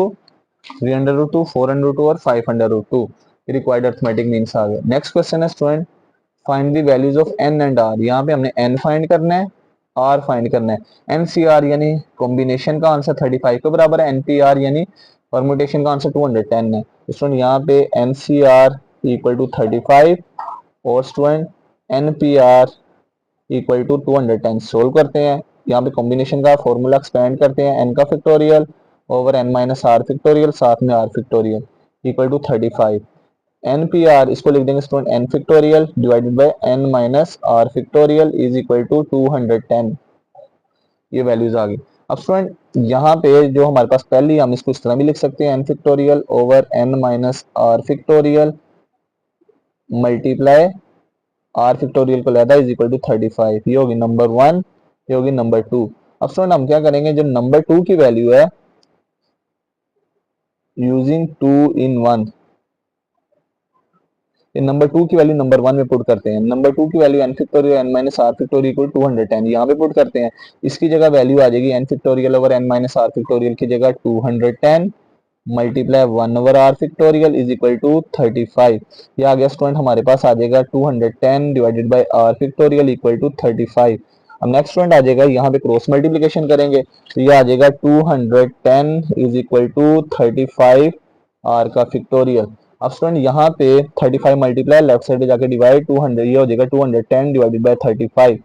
3 under root 2, 4 under root 2 और 5 under root 2। Required arithmetic means आ गए। नेक्स्ट क्वेश्चन है student find the values of n and r। यहाँ पे हमने n फाइंड करना है, r फाइंड करना है। NCR यानी कॉम्बिनेशन का आंसर 35 के बराबर है, NPR यानी परमुटेशन का आंसर 210 है। स्टूडेंट यहाँ पे NCR इक्वल टू 35 और student NPR equal to 210 solve करते हैं। यहाँ पे कॉम्बिनेशन का फॉर्मूला एक्सपेंड करते हैं, n का factorial over n minus R factorial साथ में r factorial equal to 35। NPR इसको लिख देंगे student n factorial divided by n minus R factorial is equal to 210। ये वैल्यूज आ गई। अब स्टूडेंट यहाँ पे जो हमारे पास पहली, हम इसको इस तरह भी लिख सकते हैं n factorial over n minus R factorial multiply R factorial को लेता है इज इक्वल टू 35। ये होगी नंबर 1, ये होगी नंबर 2। अब स्टूडेंट हम क्या करेंगे, जब नंबर 2 की वैल्यू है यूजिंग 2 इन 1, ये नंबर 2 की वैल्यू नंबर 1 में पुट करते हैं। नंबर 2 की value n factorial n minus R factorial equal 210 यहाँ पे पुट करते हैं। इसकी जगह वैल्यू आ जाएगी n factorial over n minus R factorial की जगह 210 multiply 1 over R factorial is equal to 35। ये आ गया स्टूडेंट हमारे पास आ जाएगा 210 divided by R factorial equal to 35। अब नेक्स्ट स्टूडेंट आ जाएगा, यहाँ पे क्रॉस मल्टीप्लिकेशन करेंगे तो ये आ जाएगा 210 इज इक्वल टू 35 आर का फैक्टोरियल। अब स्टूडेंट यहाँ पे 35 मल्टीप्लाई लेफ्ट साइड पे जाके डिवाइड 200, ये हो जाएगा 210 डिवाइडेड बाय 35।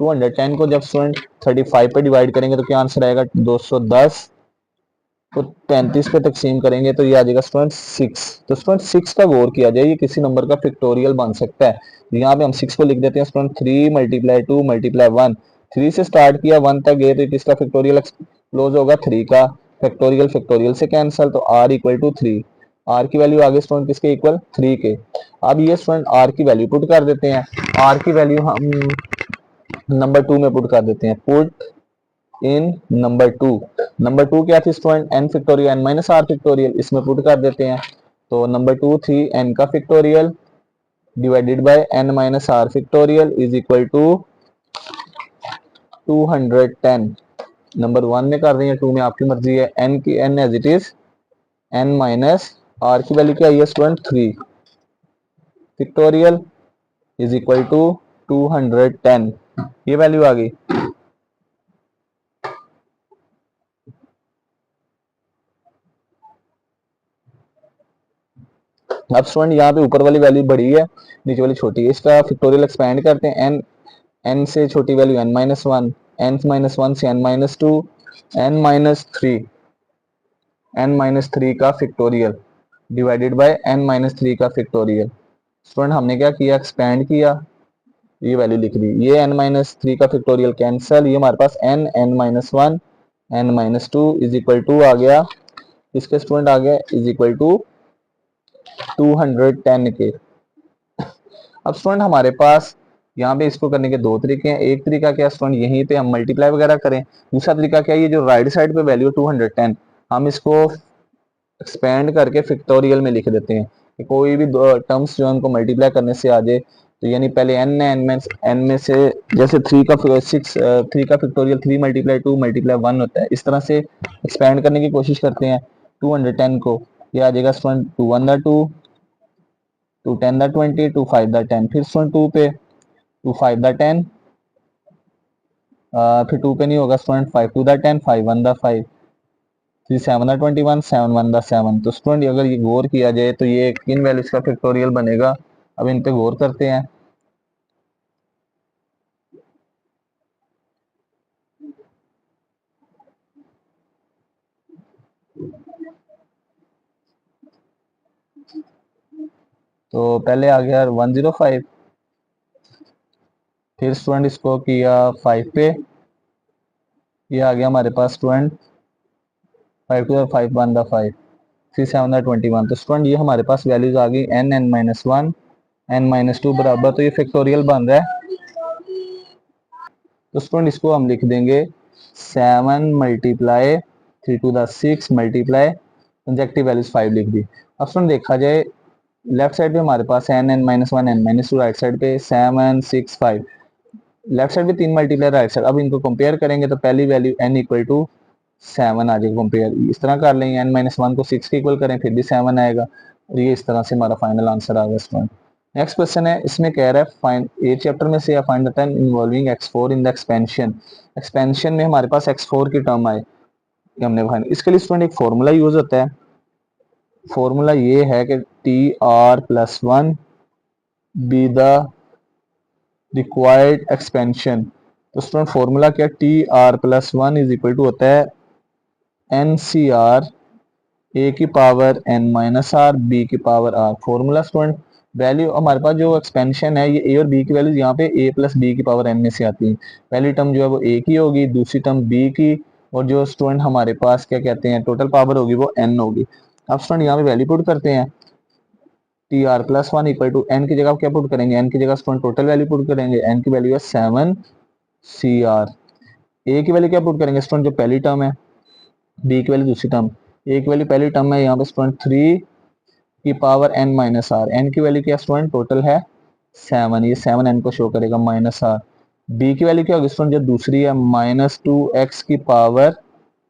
210 को जब स्टूडेंट 35 पे डिवाइड करेंगे तो क्या आंसर आएगा, 210 को 35 पे तकसीम करेंगे तो ये आ जाएगा स्टूडेंट 6। तो स्टूडेंट 6 का गौर किया जाए, ये किसी नंबर का फैक्टोरियल बन सकता है। यहाँ पे हम 6 को लिख देते हैं स्टूडेंट 3 मल्टीप्लाई 2 मल्टीप्लाई 1, 3 से स्टार्ट किया 1 तक गए तो किसका फैक्टोरियल क्लोज होगा, 3 का फैक्टोरियल, फैक्टोरियल से कैंसल तो r इक्वल टू 3। r की वैल्यू आगे स्टूडेंट किसके इक्वल, 3 के। अब ये स्टूडेंट r की वैल्यू पुट कर देते हैं, r की वैल्यू हम नंबर 2 में पुट कर देते हैं, पुट इन नंबर 2। नंबर 2 क्या थी student, n factorial n minus R factorial, इसमें पुट कर देते हैं। तो नंबर 2 थी n का factorial divided by n minus R factorial is equal to 210। Number 1 में कर रही है, 2 में आपकी मर्जी है। n की n as it is n minus R की वैल्यू क्या है student 3 factorial is equal to 210। ये वैल्यू आ गई। अब स्टूडेंट यहाँ पे ऊपर वाली वैल्यू बड़ी है, नीचे वाली छोटी है, इसका फैक्टोरियल एक्सपेंड करते हैं। n से छोटी value n minus one, n minus one से n minus two, n minus three, n minus three का फैक्टोरियल डिवाइडेड बाय n-3 का फैक्टोरियल। स्टूडेंट हमने क्या किया, एक्सपेंड किया, ये वैल्यू लिख दी, ये n-3 का फैक्टोरियल कैंसल, ये हमारे पास n-1 n-2 is equal to आ गया, इसके स्टूडेंट आ गया इज इक्वल टू 210 के। अब स्टूडेंट हमारे पास यहाँ पे इसको करने के दो तरीके हैं। एक तरीका क्या स्टूडेंट, यहीं पे हम मल्टीप्लाई वगैरह करें। दूसरा तरीका क्या है, ये जो राइट साइड पे वैल्यू 210 हम इसको एक्सपेंड करके फैक्टोरियल में लिख देते हैं कि कोई भी टर्म्स जो है उनको मल्टीप्लाई करने से आ जाए। तो यानी पहले n है, n में से जैसे 3 का 3 का फैक्टोरियल 3 मल्टीप्लाई 2 मल्टीप्लाई 1 होता है, इस तरह से एक्सपेंड करने की कोशिश करते हैं 210 को। ये आ जाएगा स्टूडेंट 2 1 दा 2, 2 10 दा 20, 2 5 दा 10, फिर स्टूडेंट 2 पे 2 5 दा 10, फिर 2 पे नहीं होगा स्टूडेंट, 5 2 दा 10, 5 1 दा 5, 3 7 दा 21, 7 1 दा 7। तो स्टूडेंट अगर ये गौर किया जाए तो ये किन वैल्यूज का फैक्टोरियल बनेगा, अब इन पे गौर करते हैं। तो पहले आ गया 105, फिर स्टूडेंट इसको किया 5 पे, ये आ गया हमारे पास स्टूडेंट 5 2 5 1 दा 5, 3 7 दा 21। तो स्टूडेंट ये हमारे पास वैल्यूज आ गई n-1 n-2 बराबर, तो ये फैक्टोरियल बन रहा है। तो स्टूडेंट इसको हम लिख देंगे 7 multiply 3 to the 6 multiply consecutive values 5 लिख दी। अब स्टूडेंट देखा जाए लेफ्ट साइड पे हमारे पास n-1 n-2, राइट साइड पे 7 6 5, लेफ्ट साइड पे 3 मल्टीप्लाई राइट साइड। अब इनको कंपेयर करेंगे तो पहली वैल्यू n इक्वल टू 7 आ जाएगा, कंपेयर इस तरह कर लेंगे, n-1 को 6 के इक्वल करें फिर भी 7 आएगा, और ये इस तरह से हमारा फाइनल आंसर आ गया स्टूडेंट। नेक्स्ट क्वेश्चन है, इसमें कह रहा है फाइंड ए चैप्टर में से find the term involving x4 in the expansion. Expansion में हमारे पास x4 की टर्म आए, हमने फाइंड, इसके लिए स्टूडेंट एक फॉर्मूला यूज होता है। फॉर्मूला ये है कि TR+1 be the required expansion. तो स्टूडेंट फॉर्मूला क्या, TR+1 इज इक्वल टू होता है NCR ए की पावर n-r बी की power r। Formula student value हमारे पास जो एक्सपेंशन है, ये ए और बी की वैल्यूज यहाँ पे a प्लस बी की पावर n में से आती है। पहली टर्म जो है वो a की होगी, दूसरी टर्म b की, और जो स्टूडेंट हमारे पास क्या कहते हैं टोटल पावर होगी वो n होगी। अब स्टूडेंट यहाँ पे वैल्यू पुट करते हैं, TR+1 इक्वल टू n की जगह क्या पुट करेंगे, n की जगह स्टूडेंट टोटल वैल्यू पुट करेंगे, n की वैल्यू है 7CR। a की वैल्यू क्या पुट करेंगे स्टूडेंट, जो पहली टर्म है, b की वैल्यू दूसरी टर्म, a की वैल्यू पहली टर्म है यहाँ पे स्टूडेंट 3 की पावर n-r, n की वैल्यू क्या स्टूडेंट टोटल है 7, ये 7 n को शो करेगा -r। b की वैल्यू क्या होगी स्टूडेंट, जो दूसरी है -2x की पावर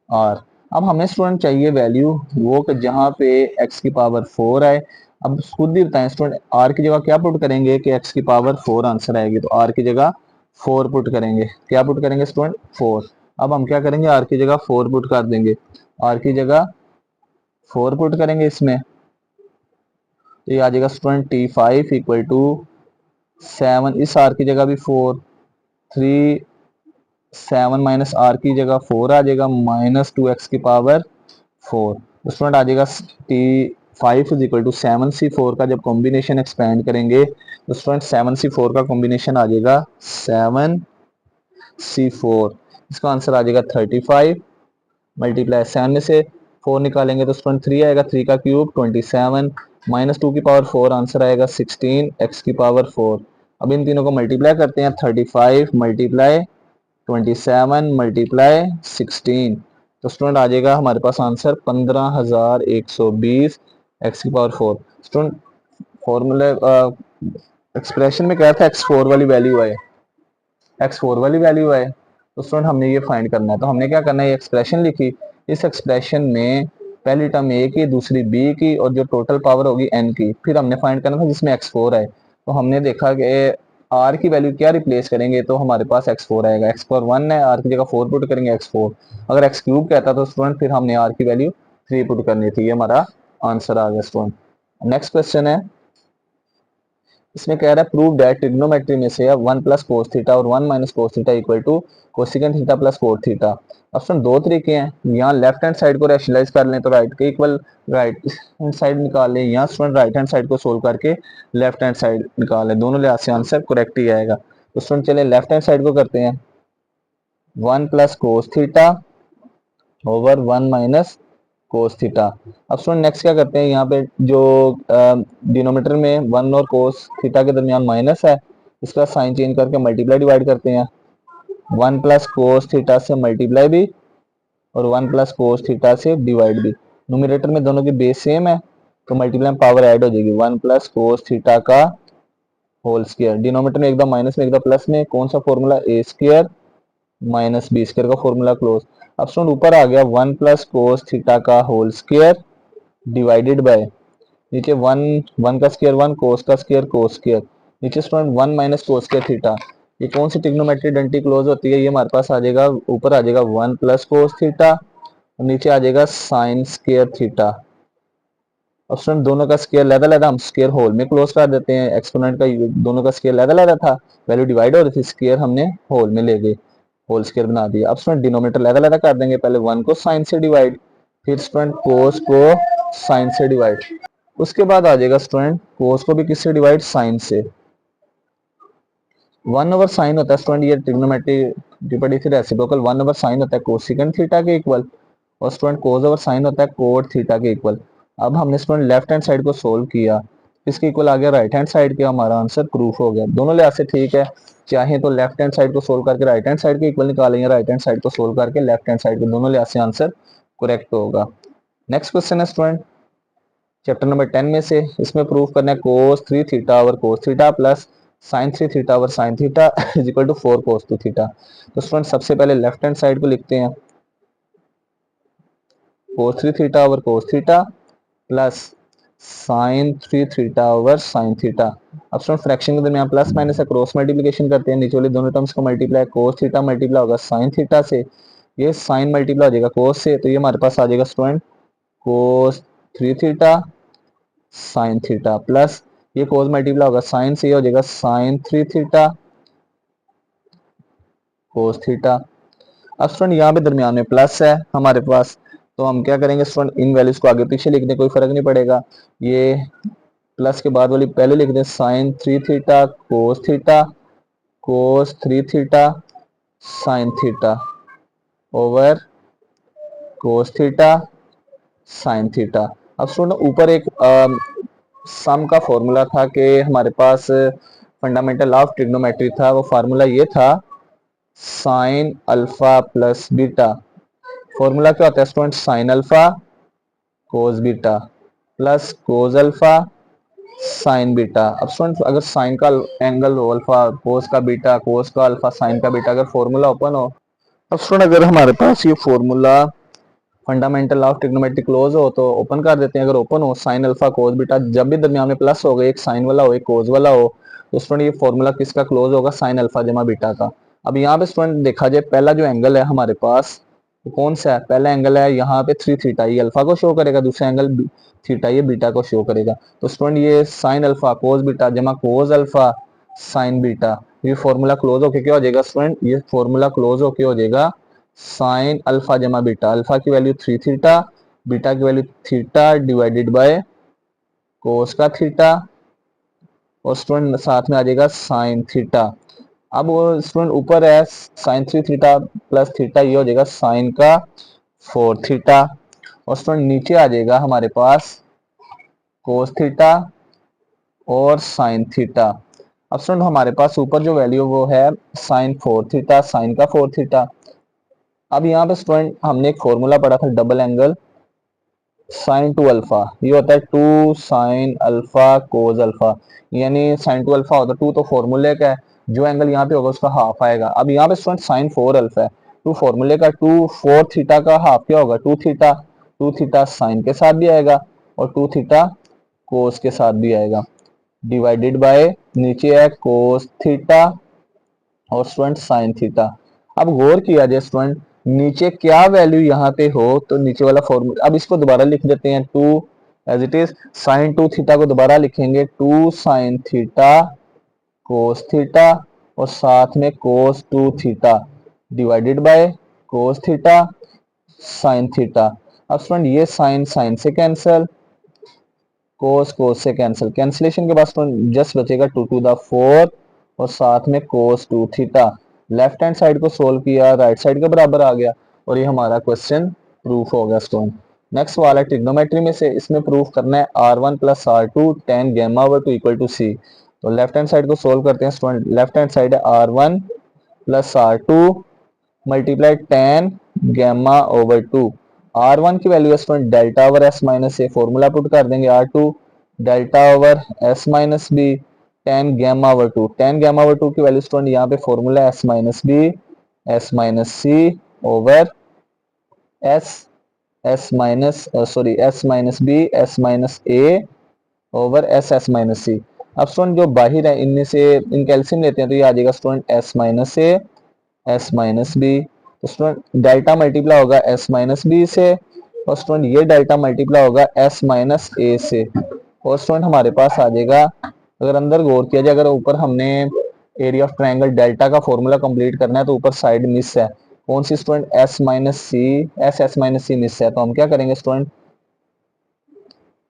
r। अब हमें स्टूडेंट चाहिए वैल्यू वो कि जहाँ पे x की पावर 4 आए। अब खुद ही बताएं स्टूडेंट, r की जगह क्या पुट करेंगे कि x की पावर 4 आंसर आएगी, तो r की जगह 4 पुट करेंगे, क्या पुट करेंगे स्टूडेंट 4। अब हम क्या करेंगे, r की जगह 4 पुट कर देंगे, r की जगह 4 पुट करेंगे इसमें, तो ये आ जाएगा स्टूडेंट T5 इक्वल टू 7, इस r की जगह भी 4, 3 7 माइनस r की जगह 4 आ जाएगा, -2x की पावर 4। तो स्टूडेंट आ जाएगा T5 is equal to 7C4 का जब कॉम्बिनेशन एक्सपेंड करेंगे तो स्टूडेंट 7C4 का कॉम्बिनेशन आ जाएगा 7C4। इसका आंसर आ जाएगा 35 मल्टीप्लाई 7 में से 4 निकालेंगे तो स्टूडेंट 3 आएगा, 3 का क्यूब 27, -2 की पावर 4 आंसर आएगा 16, x की पावर 4। अब इन तीनों को मल्टीप्लाई करते हैं, 35 मल्टीप्लाई 27 मल्टीप्लाई 16, तो स्टूडेंट आ जाएगा हमारे पास आंसर 15,120 x की पावर 4। स्टूडेंट फॉर्मूले एक्सप्रेशन में क्या था, x4 वाली वैल्यू आए, x4 वाली वैल्यू आए, तो स्टूडेंट हमने ये फाइंड करना है। तो हमने क्या करना है, ये एक्सप्रेशन लिखी, इस एक्सप्रेशन में पहली टर्म a की, दूसरी b की, और जो टोटल पावर होगी n की, फिर हमने फाइंड करना था जिसमें x4 आए। तो हमने देखा कि r की वैल्यू क्या रिप्लेस करेंगे, तो हमारे पास x4 आएगा, x पावर 1 है, r की जगह 4 पुट करेंगे x4। अगर x क्यूब कहता तो स्टूडेंट फिर हमने r की वैल्यू 3 पुट करनी थी, ये हमारा आंसर आ गया स्टूडेंट। नेक्स्ट क्वेश्चन है, इसमें कह रहा है प्रूव दैट ट्रिग्नोमेट्री में से 1 प्लस कोस थीटा और 1 minus cos theta equal to cosecant theta plus cot theta. Option दो तरीके हैं, यहाँ लेफ्ट हैंड साइड को रैशनलाइज कर लें तो राइट के इक्वल राइट हैंड साइड निकाल लें, यहाँ स्टूडेंट राइट हैंड साइड को सोल्व करके लेफ्ट हैंड साइड निकाल लें, दोनों लिहाज से आंसर करेक्ट ही आएगा। तो स्टूडेंट चले लेफ्ट हैंड साइड को करते हैं, 1 plus cos theta over 1 minus cos theta. अब स्टूडेंट नेक्स्ट क्या करते हैं, यहाँ पे जो डिनोमिनेटर में 1 और कोस थीटा के दरमियान माइनस है, इसका साइन चेंज करके मल्टीप्लाई डिवाइड करते हैं, 1 प्लस कोस थीटा से मल्टीप्लाई भी और 1 प्लस कोस थीटा से डिवाइड भी। न्यूमरेटर में दोनों की बेस सेम है तो मल्टीप्लाई में पावर ऐड हो जाएगी, 1 प्लस कोस थीटा का होल स्क्वायर। डिनोमिनेटर में एक दम माइनस में एक दम प्लस में, कौन सा फॉर्मूला, ए स्क्वायर माइनस बी स्क्वायर का फॉर्मूला क्लोज। अब स्टूडेंट ऊपर आ गया 1 प्लस कोस थीटा का होल स्क्वायर डिवाइडेड बाय, नीचे 1 का स्क्वायर 1, कोस का स्क्वायर कोस स्क्वायर, नीचे student 1 minus cos square theta. ये कौन सी ट्रिग्नोमेट्री आइडेंटिटी क्लोज होती है, ये हमारे पास आ जाएगा, ऊपर आ जाएगा 1 प्लस कोस थीटा और नीचे आ जाएगा साइन स्क्वायर थीटा। अब स्टूडेंट दोनों का स्क्वायर लहदा लहदा हम स्क्वायर होल में क्लोज कर देते हैं, एक्सपोनेंट का दोनों का स्क्वायर लहदा लहदा था, वैल्यू डिवाइड हो रही थी, स्क्वायर हमने होल में ले गए, होल स्क्वायर बना दिया। अब स्टूडेंट डिनोमिनेटर लहदा लहदा कर देंगे, पहले 1 को साइन से डिवाइड, फिर स्टूडेंट कोस को साइन से डिवाइड, उसके बाद आ जाएगा स्टूडेंट कोस को भी किससे डिवाइड, साइन से। 1 ओवर साइन होता है स्टूडेंट, ये ट्रिग्नोमेट्री पड़ी थी रेसिप्रोकल, 1 ओवर साइन होता है कोसेकेंट थीटा के इक्वल और स्टूडेंट कोस ओवर साइन होता है कोट थीटा के इक्वल। अब हमने स्टूडेंट लेफ्ट हैंड साइड को सोल्व किया, इसके इक्वल आ गया राइट हैंड साइड के, हमारा आंसर प्रूफ हो गया। दोनों लिहाज से ठीक है, चाहे तो लेफ्ट हैंड साइड को सोल्व करके राइट हैंड साइड के इक्वल निकालेंगे, राइट हैंड साइड को सोल्व करके लेफ्ट हैंड साइड के, दोनों लिहाज से आंसर करेक्ट होगा। नेक्स्ट क्वेश्चन है स्टूडेंट चैप्टर नंबर 10 में से, इसमें प्रूफ करना है cos 3 theta over cos theta plus sine 3 theta over sine theta is equal to 4 cos 2 theta. तो स्टूडेंट सबसे पहले लेफ्ट हैंड साइड को लिखते हैं, कोस 3 theta over cos theta plus sine 3 theta over sine theta. अब student fraction के दरमियान plus minus है, क्रॉस मल्टीप्लिकेशन करते हैं, नीचे वाले दोनों टर्म्स को मल्टीप्लाई, कोस थीटा मल्टीप्लाई होगा साइन थीटा से, ये साइन मल्टीप्लाई हो जाएगा कोस से, तो ये हमारे पास आ जाएगा स्टूडेंट कोस 3 थीटा साइन थीटा प्लस ये कोस मल्टीप्लाई होगा साइन से, ये हो जाएगा साइन 3 थीटा कोस थीटा। अब स्टूडेंट यहाँ पे दरमियान में प्लस है हमारे पास, तो हम क्या करेंगे स्टूडेंट, इन वैल्यूज को आगे पीछे लिख दें, कोई फर्क नहीं पड़ेगा, ये प्लस के बाद वाली पहले लिख दें, sine 3 theta cos 3 theta sine theta over cos theta sine theta. अब स्टूडेंट ऊपर एक सम का फॉर्मूला था कि हमारे पास फंडामेंटल ऑफ ट्रिग्नोमेट्री था, वो फार्मूला ये था sine alpha plus beta. Formula क्या होता है student, sine alpha cos beta plus cos alpha sign beta. अब स्टूडेंट अगर साइन का एंगल हो अल्फा, कोस का बीटा, कोस का अल्फा, साइन का बीटा, अगर फॉर्मूला ओपन हो, अब स्टूडेंट अगर हमारे पास ये formula fundamental of trigonometry close हो तो ओपन कर देते हैं, अगर ओपन हो साइन अल्फा कोस बीटा, जब भी दरमियान में प्लस होगा, एक साइन वाला हो एक कोस वाला हो, तो स्टूडेंट ये फॉर्मूला किसका क्लोज होगा, साइन अल्फा जमा बीटा का। अब यहाँ पे स्टूडेंट देखा जाए, पहला जो एंगल है हमारे पास तो कौन सा है, पहला एंगल है यहाँ पे 3 थीटा, ये अल्फा को शो करेगा, दूसरा एंगल थीटा ये बीटा को शो करेगा, तो स्टूडेंट ये साइन अल्फा कोस बीटा जमा कोस अल्फा साइन बीटा, ये फॉर्मूला क्लोज होके क्या हो जाएगा स्टूडेंट, ये फॉर्मूला क्लोज होके हो जाएगा साइन अल्फा जमा बीटा, अल्फा की वैल्यू 3 थीटा, बीटा की value theta divided by cos का थीटा और स्टूडेंट साथ में आ जाएगा साइन थीटा। अब वो स्टूडेंट ऊपर है साइन 3 थीटा प्लस थीटा, ये हो जाएगा साइन का 4 थीटा और स्टूडेंट नीचे आ जाएगा हमारे पास कोस थीटा और साइन थीटा। अब स्टूडेंट हमारे पास ऊपर जो वैल्यू वो है साइन 4 थीटा, साइन का 4 थीटा। अब यहाँ पे स्टूडेंट हमने एक फॉर्मूला पढ़ा था double angle sine to alpha, ये होता है 2 साइन अल्फा कोस अल्फा, यानी साइन टू अल्फा होता है 2 तो फॉर्मूले का है, जो एंगल यहाँ पे होगा उसका हाफ आएगा। अब यहाँ पे स्टूडेंट साइन 4 अल्फा है, 2 फॉर्मूले का, 2 4 थीटा का हाफ क्या होगा 2 थीटा, 2 थीटा साइन के साथ भी आएगा और 2 थीटा कोस के साथ भी आएगा, डिवाइडेड बाय नीचे है कोस थीटा और स्टूडेंट साइन थीटा। अब गौर किया जाए स्टूडेंट, नीचे क्या वैल्यू यहाँ पे हो तो नीचे वाला फॉर्मूला, अब इसको दोबारा लिख देते हैं 2 as it is, sine 2 theta को दोबारा लिखेंगे 2 साइन थीटा कोस थीटा और साथ में कोस 2 theta divided by cos theta sine theta. अब स्टूडेंट ये साइन साइन से कैंसिल, कोस कोस से कैंसिल, कैंसिलेशन के बाद स्टूडेंट जस्ट बचेगा 2 टू द 4 और साथ में कोस 2 थीटा। लेफ्ट हैंड साइड को सोल्व किया, राइट साइड के बराबर आ गया और ये हमारा क्वेश्चन प्रूफ हो गया स्टूडेंट। नेक्स्ट वाला ट्रिग्नोमेट्री में से इसमें प्रूफ करना है r1 plus r2 tan gamma over 2 equal to c। तो लेफ्ट हैंड साइड को सोल्व करते हैं स्टूडेंट। लेफ्ट हैंड साइड है r1 plus r2 multiply tan gamma over 2। R1 की value student delta over s minus A, formula put कर देंगे R2 delta over s minus B tan gamma over 2। tan gamma over 2 की value student यहाँ पे formula s minus B s minus C over s s minus sorry s minus B s minus A over S S minus C. अब student जो बाहर है इनमें से in calcium लेते हैं तो ये आ जाएगा student S minus A S minus B. तो स्टूडेंट डेल्टा मल्टीप्लाई होगा एस माइनस बी से और स्टूडेंट ये डेल्टा मल्टीप्लाई होगा एस माइनस ए से और स्टूडेंट हमारे पास आ जाएगा। अगर अंदर गौर किया जाए, अगर ऊपर हमने एरिया ऑफ ट्रायंगल डेल्टा का फॉर्मूला कंप्लीट करना है तो ऊपर साइड मिस है, कौन सी स्टूडेंट एस माइनस सी, एस एस माइनस सी मिस है, तो हम क्या करेंगे student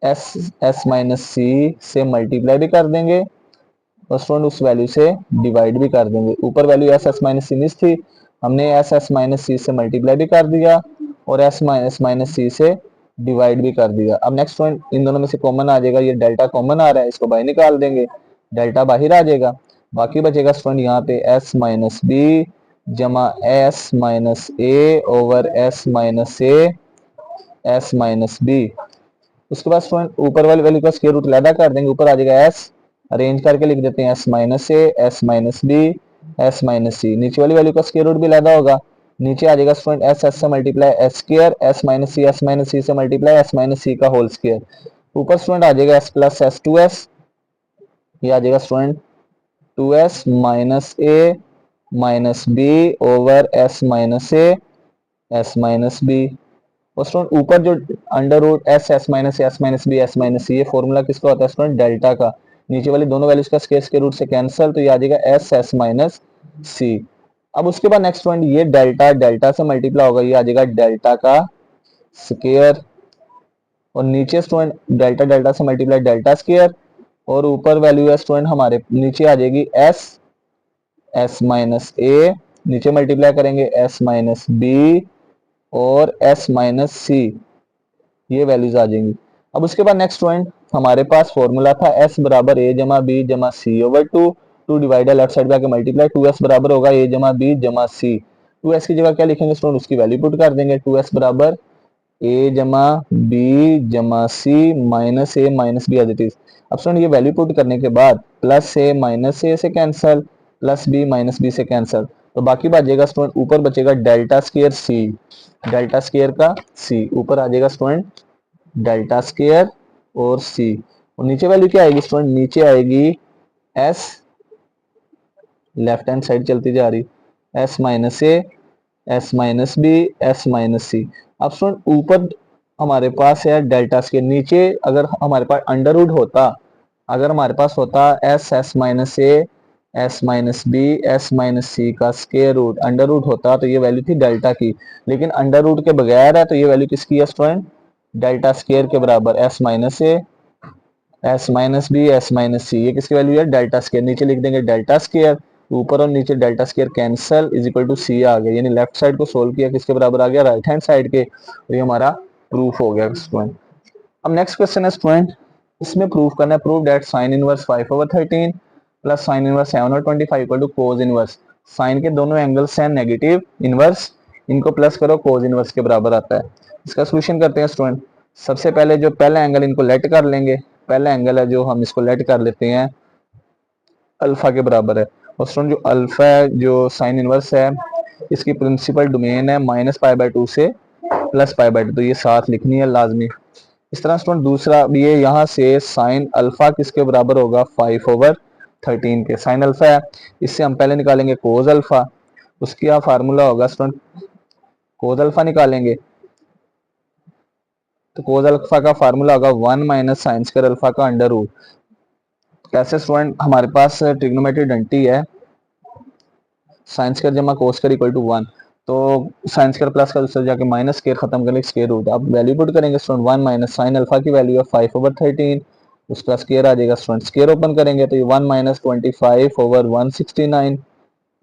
S S minus C से मल्टीप्लाई भी कर देंगे और स्टूडेंट उस वैल्यू से डिवाइड भी कर देंगे। ऊपर वैल्यू एस एस माइनस सी मिस थी, हमने एस एस माइनस सी से मल्टीप्लाई भी कर दिया और एस माइनस सी से डिवाइड भी कर दिया। अब नेक्स्ट पॉइंट इन दोनों में से कॉमन आ जाएगा, ये डेल्टा कॉमन आ रहा है, इसको बाहर निकाल देंगे, डेल्टा बाहर आ जाएगा। बाकी बचेगा स्टूडेंट यहाँ पे एस माइनस बी जमा S minus A over S minus A S minus B. उसके बाद स्टूडेंट ऊपर वाली वैल्यू का स्क्वायर रूट लैदा कर देंगे, ऊपर आ जाएगा एस, अरेंज करके लिख देते हैं S minus A S minus B S minus C. नीचे वाली वैल्यू का स्क्वायर रूट भी लैदा होगा, नीचे आ जाएगा स्टूडेंट एस एस से multiply S square S minus C से मल्टीप्लाई एस माइनस सी का होल स्क्वायर। ऊपर स्टूडेंट आ जाएगा S plus S two S, ये आ जाएगा student two S minus A minus B over S minus A S minus B. और student ऊपर जो under root S minus B ये फॉर्मूला किसका होता है स्टूडेंट डेल्टा का। नीचे वाली दोनों वैल्यूज का स्क्वायर के रूट से कैंसिल, तो ये आ जाएगा एस माइनस सी। अब उसके बाद नेक्स्ट पॉइंट ये डेल्टा डेल्टा से मल्टीप्लाई होगा, ये आ जाएगा डेल्टा का स्क्वायर और नीचे स्टूडेंट डेल्टा डेल्टा से मल्टीप्लाई डेल्टा स्क्वायर और ऊपर वैल्यू है स्टूडेंट हमारे नीचे आ जाएगी एस एस माइनस ए, नीचे मल्टीप्लाई करेंगे एस माइनस बी और एस माइनस सी, ये वैल्यूज आ जाएंगी। अब उसके बाद नेक्स्ट पॉइंट हमारे पास फॉर्मूला था एस बराबर ए जमा बी जमा C over two, two divide left side पे आके मल्टीप्लाई, टू एस बराबर होगा ए जमा बी जमा सी। टू एस की जगह क्या लिखेंगे स्टूडेंट, उसकी वैल्यू पुट कर देंगे, टू एस बराबर ए जमा बी जमा C minus A minus B as it is. अब स्टूडेंट ये वैल्यू पुट करने के बाद प्लस ए माइनस ए से cancel, plus B minus B से कैंसल, तो बाकी बचेगा स्टूडेंट ऊपर बचेगा delta square C, delta square का सी ऊपर आ जाएगा स्टूडेंट डेल्टा स्क्वायर और सी। और नीचे वैल्यू क्या आएगी स्टूडेंट, नीचे आएगी एस, लेफ्ट हैंड साइड चलती जा रही, S minus A S minus B S minus C. अब स्टूडेंट ऊपर हमारे पास है डेल्टा स्क्वायर, नीचे अगर हमारे पास अंडर रूट होता, अगर हमारे पास होता S S minus A S minus B S minus C का स्क्वायर रूट, अंडर रूट होता तो ये वैल्यू थी डेल्टा की, लेकिन अंडर रूट के बगैर है तो ये वैल्यू किसकी है स्टूडेंट डेल्टा स्क्वायर के बराबर, S minus A S minus B S minus C, ये किसकी वैल्यू है डेल्टा स्क्वायर, नीचे लिख देंगे डेल्टा स्क्वायर, ऊपर और नीचे delta square cancel is equal to C आ गया, यानी लेफ्ट साइड को सोल्व किया किसके बराबर आ गया राइट हैंड साइड के, तो ये हमारा प्रूफ हो गया स्टूडेंट। अब नेक्स्ट क्वेश्चन है स्टूडेंट, इसमें प्रूफ करना है, proof that sine inverse 5 over 13 plus sine inverse 7 over 25 equal to cos inverse. Sine के दोनों एंगल्स हैं नेगेटिव, इनवर्स इनको प्लस करो कोस इनवर्स के बराबर आता है। इसका सोल्यूशन करते हैं स्टूडेंट। सबसे पहले जो पहला एंगल इनको लेट कर लेंगे, पहला एंगल है जो हम इसको लेट कर लेते हैं अल्फा के बराबर है, और स्टूडेंट जो अल्फा है जो साइन इनवर्स है इसकी प्रिंसिपल डोमेन है माइनस पाई बाय 2 से प्लस पाई बाय 2, तो ये साथ लिखनी है लाजमी। इस तरह स्टूडेंट दूसरा ये यहाँ से साइन अल्फा किसके बराबर होगा 5 ओवर 13 के, साइन अल्फा है, इससे हम पहले निकालेंगे कोज अल्फा, उसका फार्मूला होगा स्टूडेंट कोज अल्फा निकालेंगे तो कोज अल्फा का फार्मूला होगा 1 माइनस साइन स्क्वायर अल्फा का अंडर रूट। कैसे स्टूडेंट हमारे पास ट्रिग्नोमेट्री डंटी है साइन स्क्वायर जमा कोस स्क्वायर इक्वल टू 1, तो साइन स्क्वायर प्लस का दूसरा जाके माइनस स्क्वायर खत्म करने स्क्वायर रूट, अब वैल्यू पुट करेंगे स्टूडेंट 1 माइनस साइन अल्फा की वैल्यू है 5/13, उसका स्क्वायर आ जाएगा स्टूडेंट, स्क्वायर ओपन करेंगे तो ये 1 माइनस 25/169,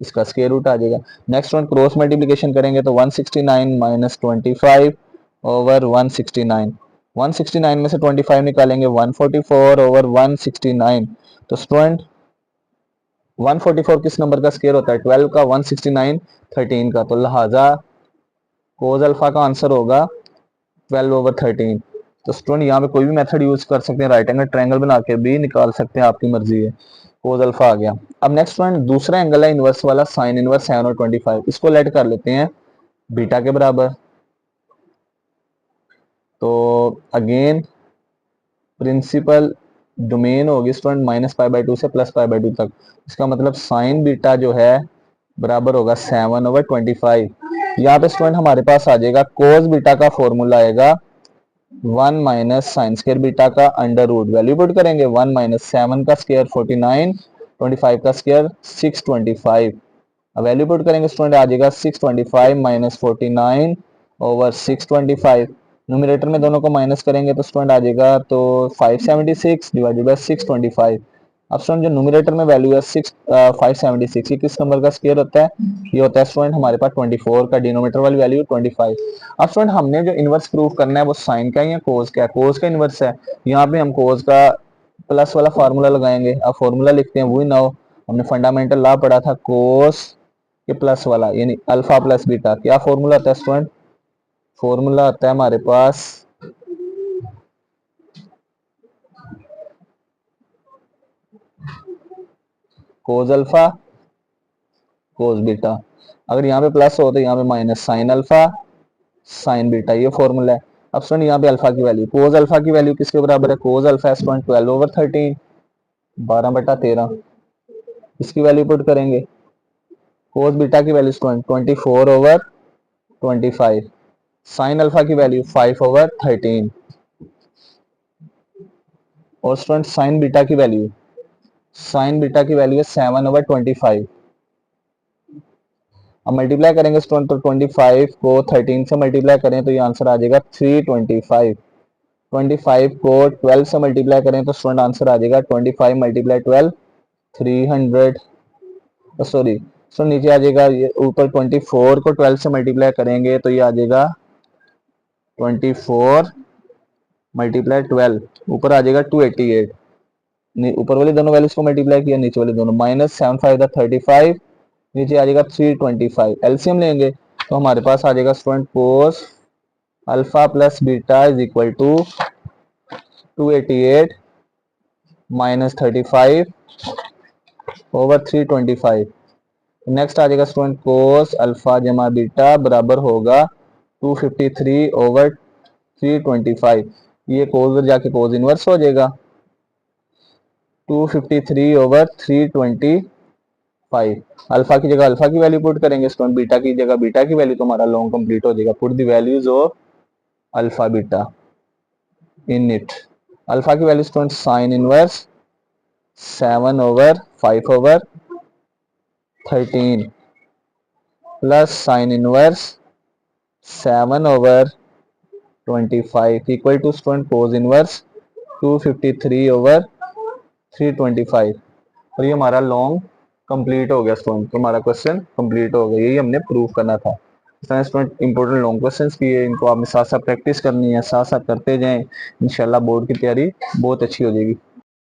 इसका स्क्वायर रूट आ जाएगा। नेक्स्ट वन क्रॉस मल्टीप्लिकेशन करेंगे तो 169 माइनस 25/169, 169 में से 25 निकालेंगे 144/169, तो स्टूडेंट 144 किस नंबर का स्क्वायर होता है 12 का, 169 13 का, तो लिहाजा कोस अल्फा का आंसर होगा 12/13। तो स्टूडेंट यहाँ पे कोई भी मेथड यूज कर सकते हैं, राइट एंगल ट्रायंगल बना के भी निकाल सकते हैं, आपकी मर्जी है। कोस अल्फा आ गया। अब नेक्स्ट वन दूसरा एंगल है इनवर्स वाला, साइन इनवर्स 7 और 25, इसको लेट कर लेते हैं बीटा के बराबर। तो अगेन प्रिंसिपल डोमेन होगी स्टूडेंट -π/2 से +π/2 तक, इसका मतलब साइन बीटा जो है बराबर होगा 7/25। यहाँ पे स्टूडेंट हमारे पास आ जाएगा कोस बीटा का फॉर्मूला आएगा 1 माइनस साइन स्क्वायर बीटा का अंडर रूट, वैल्यू पुट करेंगे 1 माइनस 7 का स्क्वायर 49, 25 का स्क्वायर 625, अब वैल्यू पुट करेंगे स्टूडेंट आ जाएगा 625 माइनस 49/625, न्यूमरेटर में दोनों को माइनस करेंगे तो स्टूडेंट आ जाएगा तो 576 डिवाइडेड बाय 625। अब स्टूडेंट जो न्यूमरेटर में वैल्यू है 576, ये किस नंबर का स्क्वायर होता है, ये होता है स्टूडेंट हमारे पास 24 का, डिनोमिनेटर वाली वैल्यू 25। अब स्टूडेंट हमने जो इनवर्स प्रूफ करना है वो साइन का या कोस का है, कोस का इनवर्स है, यहाँ पे हम कोस का प्लस वाला फार्मूला लगाएंगे। अब फॉर्मूला लिखते हैं, वी नो हमने फंडामेंटल लॉ पढ़ा था कोस के प्लस वाला, यानी अल्फा प्लस बीटा, क्या फॉर्मूला होता है स्टूडेंट, फॉर्मूला होता है हमारे पास कोस अल्फा कोस बीटा, अगर यहाँ पे प्लस हो तो यहाँ पे minus sine alpha sign beta, ये फॉर्मूला है। अब स्टूडेंट यहाँ पे अल्फा की वैल्यू, कोस अल्फा की वैल्यू किसके बराबर है, कोस अल्फा स्टूडेंट 12/13, 12/13, इसकी वैल्यू पुट करेंगे। कोस बीटा की वैल्यू स्टूडेंट 24/25, साइन अल्फा की वैल्यू 5/13, और स्टूडेंट साइन बीटा की वैल्यू, साइन बीटा की वैल्यू है 7/25। अब मल्टीप्लाई करेंगे स्टूडेंट तो 25 को 13 से मल्टीप्लाई करें तो ये आंसर आ जाएगा 325, 25 को 12 से मल्टीप्लाई करें तो स्टूडेंट आंसर आ जाएगा 25 मल्टीप्लाई 12 300, सॉरी सो नीचे आ जाएगा, ये ऊपर 24 को 12 से मल्टीप्लाई करेंगे तो ये आ जाएगा 24 मल्टीप्लाई 12, ऊपर आ जाएगा 288, ऊपर वाली दोनों वैल्यूज को मल्टीप्लाई किया, नीचे वाली दोनों, -7 5 35, नीचे आ जाएगा 325, एलसीएम लेंगे तो हमारे पास आ जाएगा student cos alpha plus beta is equal to 288 minus 35/325। Next आ जाएगा स्टूडेंट कोस अल्फा जमा बीटा बराबर होगा 253/325, ये कोस जाके कोस इनवर्स हो जाएगा 253/325, अल्फा की जगह अल्फा की वैल्यू पुट करेंगे स्टूडेंट, बीटा की जगह बीटा की वैल्यू, तो हमारा लॉन्ग कंप्लीट हो जाएगा। Put the values of alpha beta in it, alpha की value student sine inverse 7/5/13 plus sine inverse 7/25 equal to student cos inverse 253/325, और ये हमारा लॉन्ग कंप्लीट हो गया स्टूडेंट, तो हमारा क्वेश्चन कंप्लीट हो गया, यही हमने प्रूव करना था। इस तरह स्टूडेंट इंपॉर्टेंट लॉन्ग क्वेश्चंस किए, इनको आपने साथ साथ प्रैक्टिस करनी है, साथ साथ करते जाएं, इंशाल्लाह बोर्ड की तैयारी बहुत अच्छी हो जाएगी।